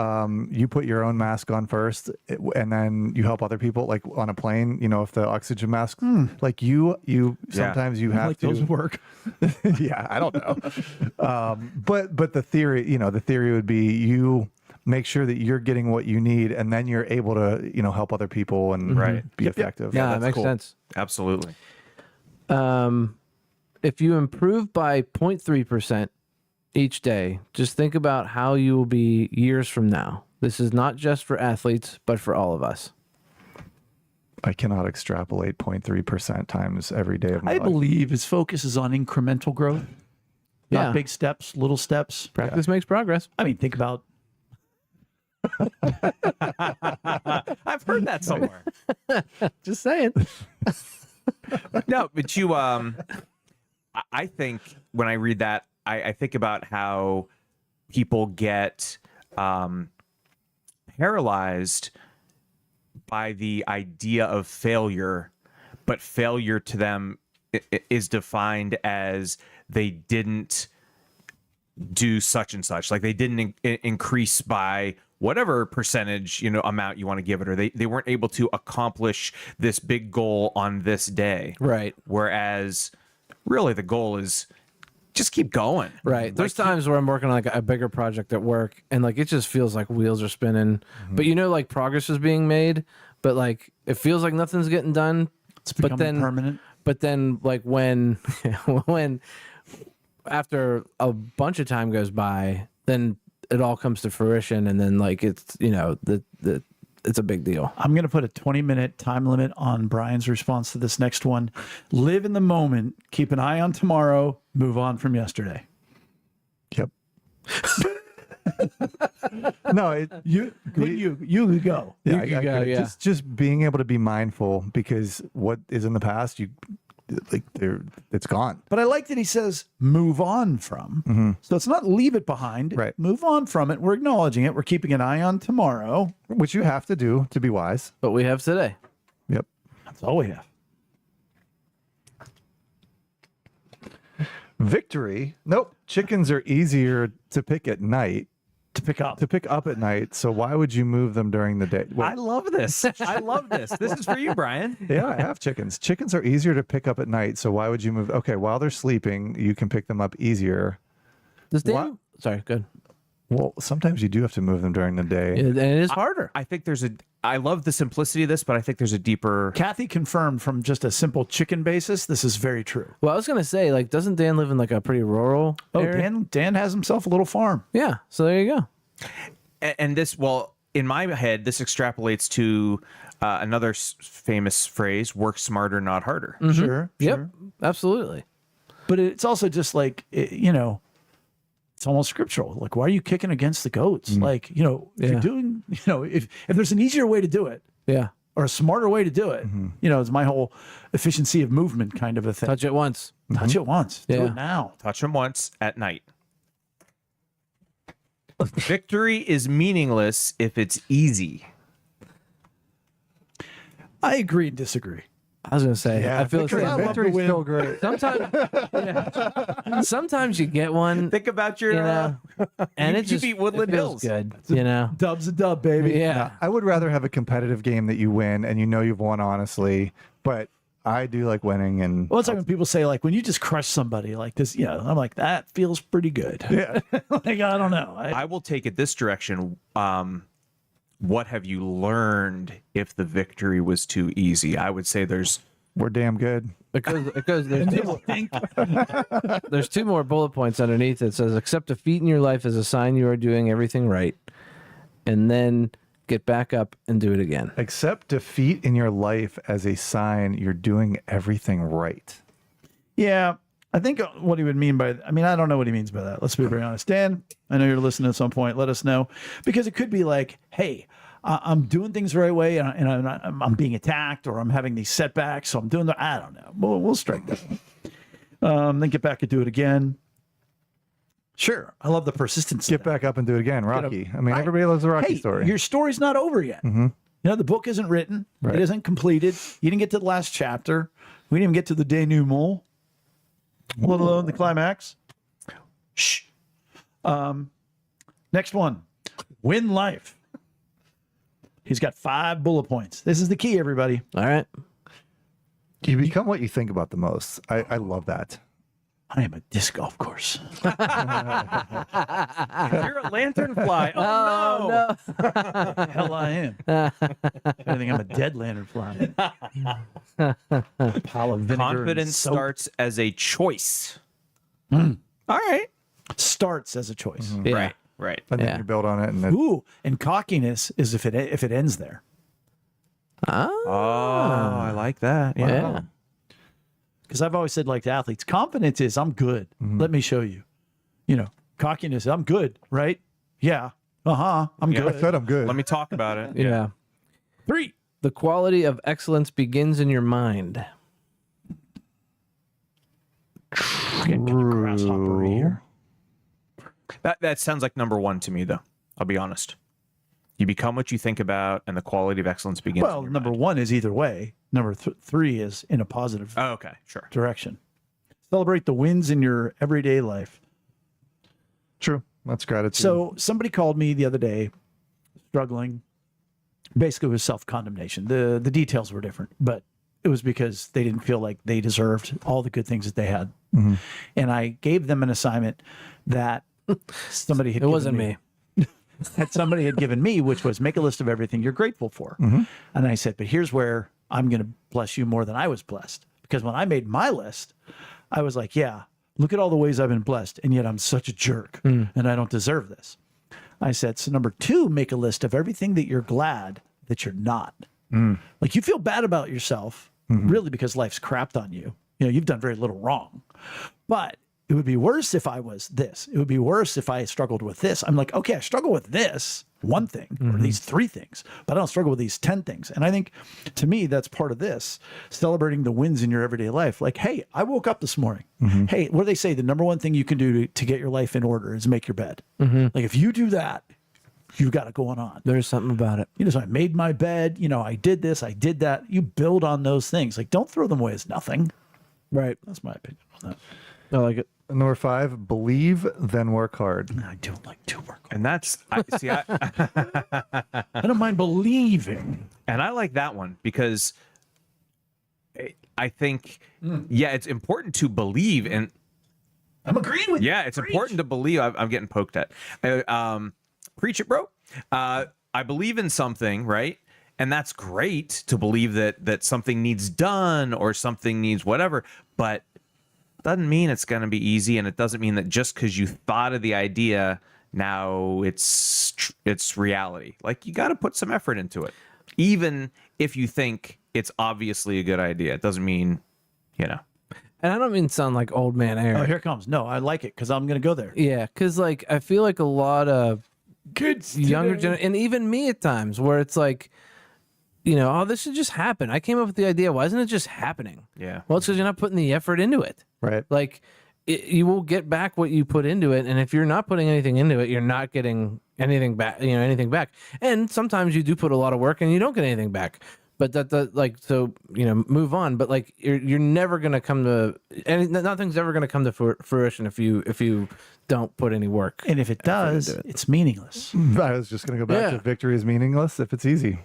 you put your own mask on first and then you help other people, like on a plane, if the oxygen mask, like you sometimes you have Like to those work. yeah, I don't know. But the theory would be you make sure that you're getting what you need and then you're able to, help other people and be effective. Yeah, that's that makes cool. sense. Absolutely. If you improve by 0.3% each day, just think about how you will be years from now. This is not just for athletes, but for all of us. I cannot extrapolate 0.3% times every day of my I life. believe his focus is on incremental growth. Not Yeah. big steps, little steps. Practice makes progress. I mean, think about I've heard that somewhere. Just saying. No, but I think when I read that, I think about how people get paralyzed by the idea of failure, but failure to them is defined as they didn't do such and such, like they didn't increase by whatever percentage amount you want to give it, or they weren't able to accomplish this big goal on this day. Right. Whereas really the goal is just keep going. Right. There's times where I'm working on like a bigger project at work and like it just feels like wheels are spinning. But like progress is being made, but like it feels like nothing's getting done. it's becoming permanent. But then like when after a bunch of time goes by, then it all comes to fruition and then like it's it's a big deal. I'm going to put a 20-minute time limit on Brian's response to this next one. Live in the moment, keep an eye on tomorrow, move on from yesterday. Yep. No, You go. You could go, get it. yeah. Just being able to be mindful, because what is in the past, it's gone. But I like that he says move on from. So it's not leave it behind. Right. Move on from it. We're acknowledging it. We're keeping an eye on tomorrow. Which you have to do to be wise. But we have today. Yep. That's all we have. Victory. Nope. Chickens are easier to pick at night. To pick up. To pick up at night. So why would you move them during the day? I love this. I love this. This is for you, Brian. Yeah, I have chickens. Chickens are easier to pick up at night. So why would you move? Okay, while they're sleeping, you can pick them up easier. Does What? Dan? Sorry, good. Well, sometimes you do have to move them during the day. And it is harder. I think I love the simplicity of this, but I think there's a deeper. Kathy confirmed from just a simple chicken basis. This is very true. Well, I was gonna say, like, doesn't Dan live in like a pretty rural area? Dan has himself a little farm. Yeah. So there you go. And this, well, in my head, this extrapolates to another famous phrase: "Work smarter, not harder." Sure. Yep. Absolutely. But it's also just like, it's almost scriptural. Like, why are you kicking against the goats? Like, if you're doing, if there's an easier way to do it Yeah. or a smarter way to do it, it's my whole efficiency of movement kind of a thing. Touch it once. Touch it once. Do Yeah. it now. Touch them once at night. Victory is meaningless if it's easy. I agree and disagree. I was gonna say. I feel victory, the same. victory's still great. Sometimes you get one, Think about your. and you it just beat Woodland it feels Hills. good. Dub's a dub, baby. Yeah. I would rather have a competitive game that you win and you've won honestly, but I do like winning. And Well, it's like when people say, like, when you just crush somebody like this, I'm like, that feels pretty good. yeah, Like, I don't know. I will take it this direction. What have you learned if the victory was too easy? I would say we're damn good. Because there's two more bullet points underneath. It says, accept defeat in your life as a sign you are doing everything right, and then get back up and do it again. Accept defeat in your life as a sign you're doing everything right. Yeah. I think what he would mean by, I don't know what he means by that. Let's be very honest. Dan, I know you're listening at some point. Let us know, because it could be like, hey, I'm doing things the right way, and I'm being attacked, or I'm having these setbacks, so I'm doing I don't know. We'll strike that one. Then get back and do it again. Sure. I love the persistence. Get back up and do it again. Rocky. Everybody loves the Rocky story. Your story's not over yet. The book isn't written. Right. It isn't completed. You didn't get to the last chapter. We didn't even get to the denouement, let alone the climax. Shh. Next one. Win life. He's got 5 bullet points. This is the key, everybody. All right. You become what you think about the most. I love that. I am a disc golf course. you're a lanternfly. Oh, no. Hell, I am. I think I'm a dead lanternfly. Pile of vinegar. Confidence soap. starts as a choice. All right. Starts as a choice. Yeah. Right. And then Yeah. you build on it. And Ooh, and cockiness is if it ends there. Oh, I like that. Yeah. Because I've always said, like, to athletes, confidence is I'm good. Let me show you. Cockiness, I'm good, right? Yeah. I'm I good. said I'm good. Let me talk about it. Yeah. 3. The quality of excellence begins in your mind. Getting kind of grasshopper here. That sounds like number 1 to me, though. I'll be honest. You become what you think about, and the quality of excellence begins. Well, in your number mind. 1 is either way. Number 3 is in a positive Oh, okay, sure. direction. Celebrate the wins in your everyday life. True. That's gratitude. So somebody called me the other day, struggling, basically with self-condemnation. The details were different, but it was because they didn't feel like they deserved all the good things that they had. And I gave them an assignment that somebody had It given wasn't me. that somebody had given me, which was make a list of everything you're grateful for. And I said, but here's where I'm going to bless you more than I was blessed. Because when I made my list, I was like, yeah, look at all the ways I've been blessed, and yet I'm such a jerk, and I don't deserve this. I said, so number 2, make a list of everything that you're glad that you're not. Like, you feel bad about yourself, really, because life's crapped on you. You've done very little wrong. But it would be worse if I was this. It would be worse if I struggled with this. I'm like, okay, I struggle with this one thing or these 3 things, but I don't struggle with these 10 things. And I think to me, that's part of this, celebrating the wins in your everyday life. Like, hey, I woke up this morning. Hey, what do they say? The number one thing you can do to get your life in order is make your bed. Like if you do that, you got it going on. There's something about it. You know, so I made my bed, you know, I did this, I did that. You build on those things. Like, don't throw them away as nothing. Right. That's my opinion on that. I like it. Number 5, believe, then work hard. I don't like to work. And that's I I don't mind believing. and I like that one because I think yeah, it's important to believe, and I'm agreeing with you. yeah, it's important to believe. I'm getting poked at. Preach it, bro. I believe in something, right? And that's great to believe that something needs done or something needs whatever, but doesn't mean it's going to be easy, and it doesn't mean that just because you thought of the idea, now it's reality. Like, you got to put some effort into it, even if you think it's obviously a good idea. It doesn't mean, you know. And I don't mean to sound like old man Eric. Oh, here it comes. No, I like it because I'm going to go there. Yeah, because like I feel like a lot of Kids younger and even me at times where it's like, you know, oh, this should just happen. I came up with the idea. Why isn't it just happening? Yeah. Well, it's because you're not putting the effort into it. Right. Like you will get back what you put into it, and if you're not putting anything into it, you're not getting anything back. You know, anything back. And sometimes you do put a lot of work and you don't get anything back. But that like, so, you know, move on. But like you're never gonna come to nothing's ever gonna come to fruition if you don't put any work. And if it does, it's meaningless. I was just going to go back to victory is meaningless if it's easy.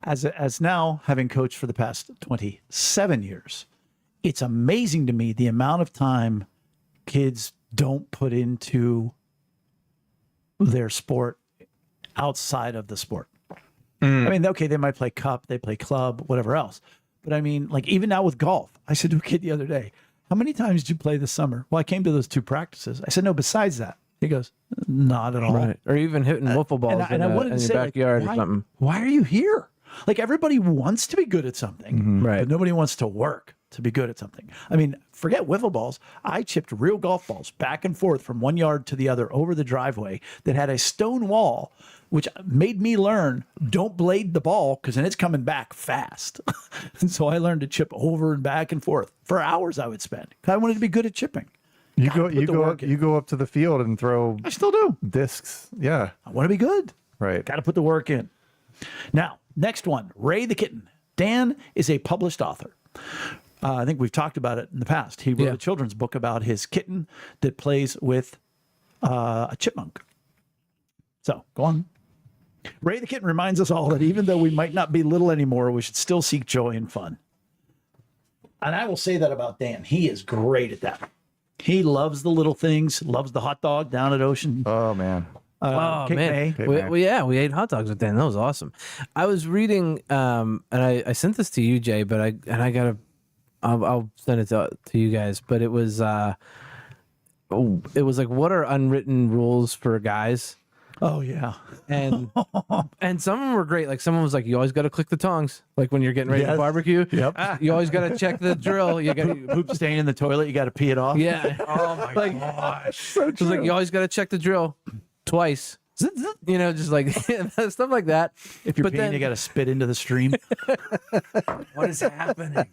As now having coached for the past 27 years, it's amazing to me the amount of time kids don't put into their sport outside of the sport. I mean, okay, they might play cup, they play club, whatever else. But I mean, like even now with golf, I said to a kid the other day, how many times did you play this summer? Well, I came to those 2 practices. I said, no, besides that. He goes, not at all. Right. Or even hitting wiffle balls And I wanted in to your say, backyard like, or something. why are you here? Like everybody wants to be good at something, Right. but nobody wants to work to be good at something. I mean, forget wiffle balls. I chipped real golf balls back and forth from one yard to the other over the driveway that had a stone wall, which made me learn don't blade the ball because then it's coming back fast. And so I learned to chip over and back and forth for hours. I would spend. I wanted to be good at chipping. You Gotta put the work in. go up to the field and throw I still do. discs. Yeah. I want to be good. Right. Got to put the work in. Now, next one, Ray the Kitten. Dan is a published author. I think we've talked about it in the past. He wrote a children's book about his kitten that plays with a chipmunk. So, go on. Ray the Kitten reminds us all that even though we might not be little anymore, we should still seek joy and fun. And I will say that about Dan. He is great at that. He loves the little things, loves the hot dog down at Ocean. Oh, man. Oh Cape man, May. we ate hot dogs with Dan. That was awesome. I was reading, and I sent this to you, Jay, but I'll send it to you guys. But it was like, what are unwritten rules for guys? Oh, yeah. And some of them were great. Like someone was like, you always got to click the tongs. Like when you're getting ready to Yes. barbecue. Yep. You always got to check the drill. You got Poop stain in the toilet, you got to pee it off. yeah. Oh my gosh. So It was like you always got to check the drill twice. You know, just like stuff like that. If you're But peeing, then- you got to spit into the stream. What is happening?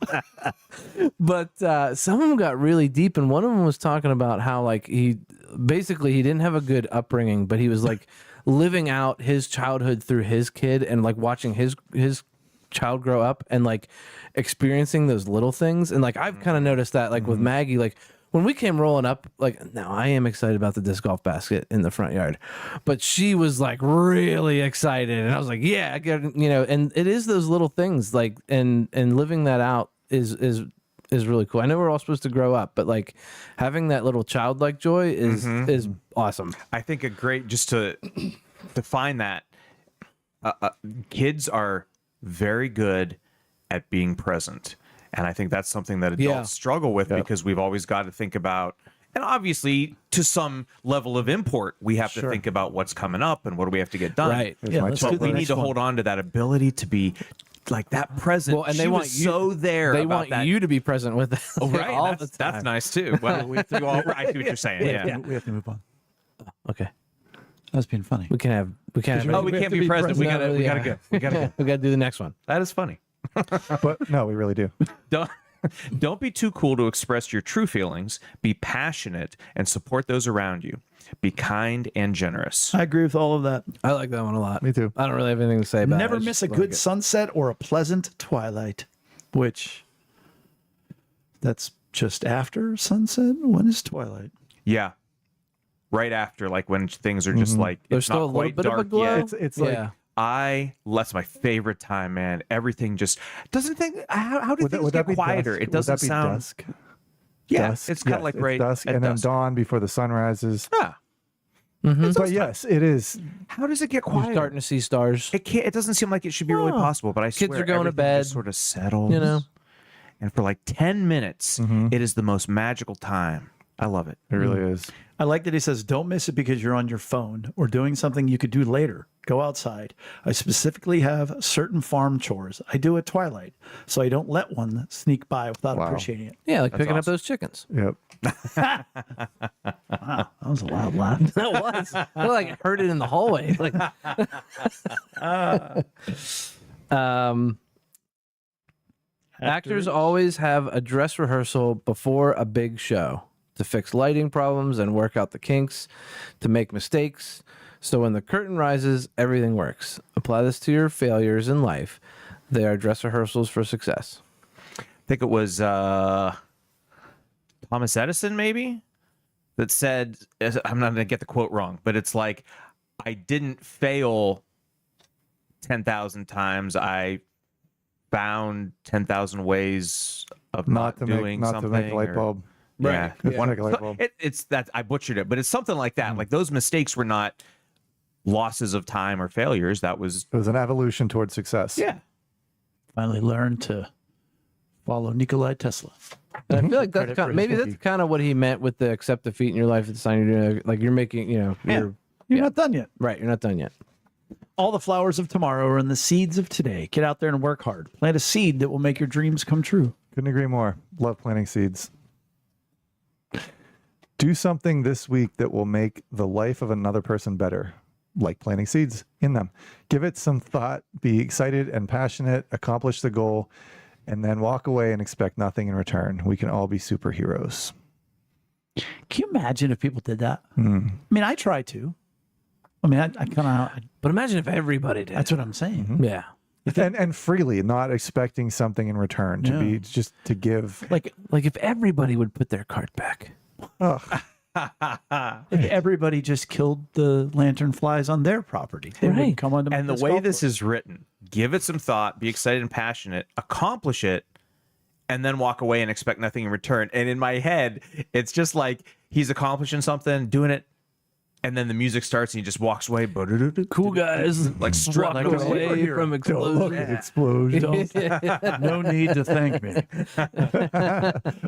But some of them got really deep, and one of them was talking about how like he didn't have a good upbringing, but he was like living out his childhood through his kid and like watching his child grow up and like experiencing those little things. And like I've kind of noticed that like with Maggie, like when we came rolling up, like now I am excited about the disc golf basket in the front yard, but she was like really excited, and I was like, yeah, I get, you know. And it is those little things like and living that out is really cool. I know we're all supposed to grow up, but like having that little childlike joy is awesome. I think a great, just to define that, kids are very good at being present. And I think that's something that adults struggle with because we've always got to think about And obviously, to some level of import, we have to think about what's coming up and what do we have to get done. Right. Yeah, let's do But the we need next to one. hold on to that ability to be like that present. Well, and She they want was you so there. They about want that. you to be present with them. Oh, right. all that's, the time. that's nice too. Well, I see what you're saying. Yeah. We have to move on. Okay. That's being funny. We can't have. Oh, we can't be present. We gotta go. We gotta go. We gotta do the next one. That is funny. But no, we really do. Don't be too cool to express your true feelings. Be passionate and support those around you. Be kind and generous. I agree with all of that. I like that one a lot. Me too. I don't really have anything to say about it. Never I miss a just good like it. sunset or a pleasant twilight, which that's just after sunset. When is twilight? Yeah. Right after, like when things are just like There's it's still not a little quite bit of a dark glow. yet. It's Yeah. like That's my favorite time, man. Everything just doesn't think. How do would that, things would get that be quieter? dusk? It doesn't would that be sound. dusk? Yeah, Dusk? it's kind of Yes, like it's right dusk, at and then dusk. dawn before the sun rises. Yeah. But yes, it is. How does it get You're quieter? starting to see stars. It can't. It doesn't seem like it should be really possible. But I Kids swear, are going to everything bed, just sort of settles. you know? And for like 10 minutes, it is the most magical time. I love it. It really is. I like that he says, don't miss it because you're on your phone or doing something you could do later. Go outside. I specifically have certain farm chores I do at twilight, so I don't let one sneak by without Wow. appreciating it. Yeah, like picking up those chickens. Yep. That was a loud laugh. That was. I like heard it in the hallway. Like, actors always have a dress rehearsal before a big show to fix lighting problems and work out the kinks, to make mistakes. So when the curtain rises, everything works. Apply this to your failures in life. They are dress rehearsals for success. I think it was Thomas Edison, maybe, that said, I'm not going to get the quote wrong, but it's like, I didn't fail 10,000 times. I found 10,000 ways of not doing not something. to make a light or- bulb. Yeah. Want to make a light bulb. It's that I butchered it, but it's something like that. Like those mistakes were not losses of time or failures. That was, It was an evolution towards success. yeah. Finally learned to follow Nikolai Tesla. And I feel like that's Credit kind for maybe his that's kind of what he meant with the accept defeat in your life at the sign you're doing. Like you're making, you're You're Yeah. not done yet. right. You're not done yet. All the flowers of tomorrow are in the seeds of today. Get out there and work hard. Plant a seed that will make your dreams come true. Couldn't agree more. Love planting seeds. Do something this week that will make the life of another person better, like planting seeds in them. Give it some thought, be excited and passionate, accomplish the goal, and then walk away and expect nothing in return. We can all be superheroes. Can you imagine if people did that? I mean, I try to. I mean, I kind of, But imagine if everybody did. that's what I'm saying. Yeah. And freely, not expecting something in return, to be just to give. Like Like if everybody would put their card back. if everybody just killed the lantern flies on their property. They Right. would come onto And the this way golf this course. is written, give it some thought, be excited and passionate, accomplish it, and then walk away and expect nothing in return. And in my head, it's just like he's accomplishing something, doing it, and then the music starts and he just walks away. Cool guys. Like strut Like goes a away. away from explosion. Explosion. No need to thank me.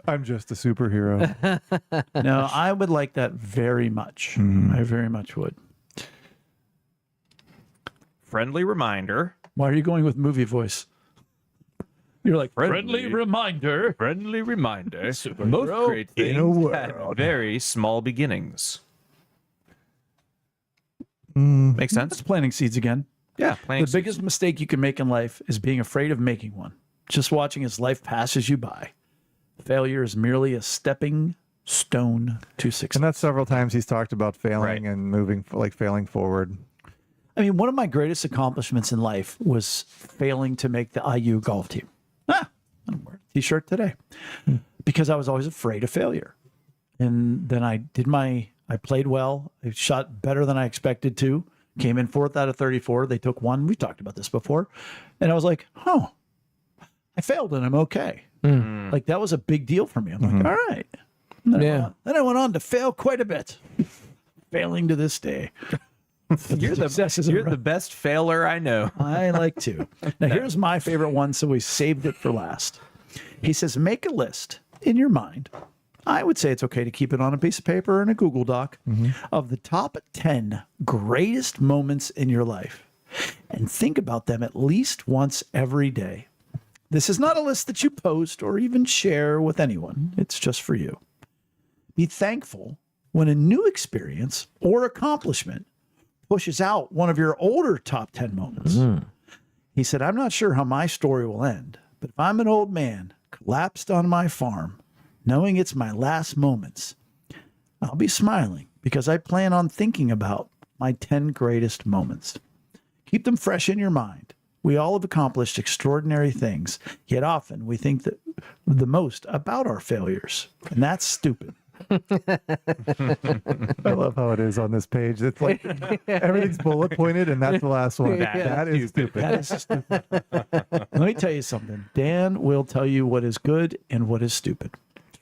I'm just a superhero. No, I would like that very much. I very much would. Friendly reminder. Why are you going with movie voice? You're like Friendly reminder. Friendly reminder. Most great in a things had world. very small beginnings. Makes That's sense? planting seeds again. Yeah. The biggest mistake you can make in life is being afraid of making one. Just watching as life passes you by. Failure is merely a stepping stone to success. And that's several times he's talked about failing Right. and moving, like failing forward. I mean, one of my greatest accomplishments in life was failing to make the IU golf team. I'm wearing a t-shirt today because I was always afraid of failure. And then I played well. I shot better than I expected to. Came in 4th out of 34. They took one. We talked about this before. And I was like, I failed and I'm okay. Like that was a big deal for me. I'm like, all right. And then I went on to fail quite a bit. Failing to this day. You're the best failer I know. I like to. Now, here's my favorite one, so we saved it for last. He says, make a list in your mind I would say it's okay to keep it on a piece of paper or in a Google Doc of the top 10 greatest moments in your life. And think about them at least once every day. This is not a list that you post or even share with anyone. It's just for you. Be thankful when a new experience or accomplishment pushes out one of your older top 10 moments. He said, I'm not sure how my story will end, but if I'm an old man collapsed on my farm, knowing it's my last moments, I'll be smiling because I plan on thinking about my 10 greatest moments. Keep them fresh in your mind. We all have accomplished extraordinary things, yet often we think that the most about our failures, and that's stupid. I love how it is on this page. It's like everything's bullet pointed, and that's the last one. That is stupid. That is stupid. Let me tell you something. Dan will tell you what is good and what is stupid.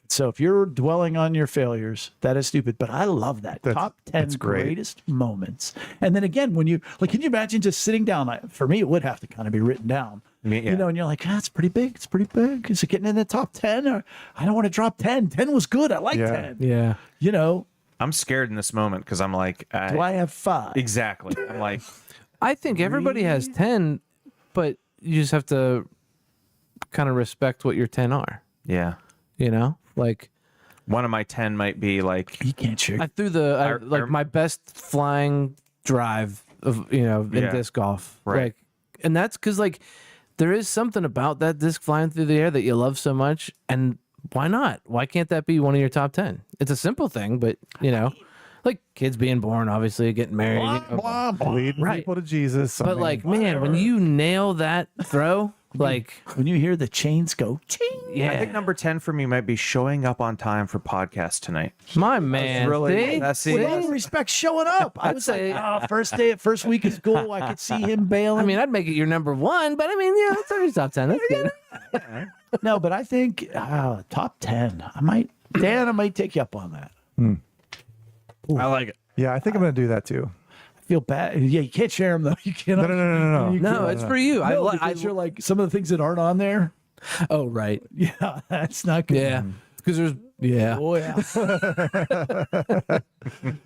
So if you're dwelling on your failures, that is stupid. But I love that. Top 10 greatest moments. And then again, when you like, can you imagine just sitting down? For me, it would have to kind of be written down. You know, and you're like, it's pretty big. It's pretty big. Is it getting in the top 10? Or I don't want to drop 10. 10 was good. I like 10. Yeah. You know, I'm scared in this moment because I'm like, do I have 5? Exactly. I'm like, I think everybody has 10, but you just have to kind of respect what your 10 are. yeah. You know, like One of my 10 might be like, You can't share. I threw my best flying drive of in disc golf, Right. Like, and that's because like there is something about that disc flying through the air that you love so much, and why not? Why can't that be one of your top 10? It's a simple thing, but like kids being born, obviously getting married, Leading Right. people to Jesus. but like man, when you nail that throw, like When you hear the chains go, ching. yeah, I think number 10 for me might be showing up on time for podcast tonight. my man, see? That's With it. all respect, showing up. I was say- like, first week of school, I could see him bailing. I mean, I'd make it your number 1, but I mean, it's already top 10. That's good. no, but I think top 10. I might take you up on that. I like it. Yeah, I think I'm going to do that too. I feel bad. Yeah, you can't share them though. You can't. No. No, it's for you. No, because you're like some of the things that aren't on there. Oh, right. Yeah, that's not good. Yeah. Because there's, yeah. Oh yeah.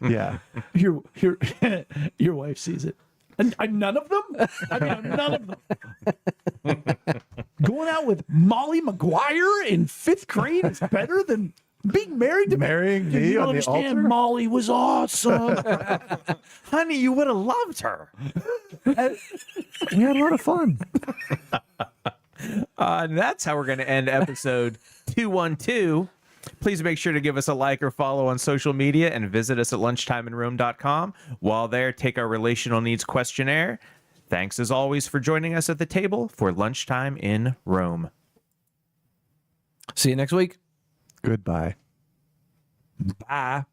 Yeah. Your wife sees it. And none of them? I mean, none of them. Going out with Molly McGuire in 5th grade is better than being married to Marrying me. me You on don't the understand. altar? Molly was awesome. Honey, you would have loved her. We had a lot of fun. And that's how we're going to end episode 212. Please make sure to give us a like or follow on social media and visit us at lunchtimeinrome.com. While there, take our relational needs questionnaire. Thanks as always for joining us at the table for Lunchtime in Rome. See you next week. Goodbye. Bye.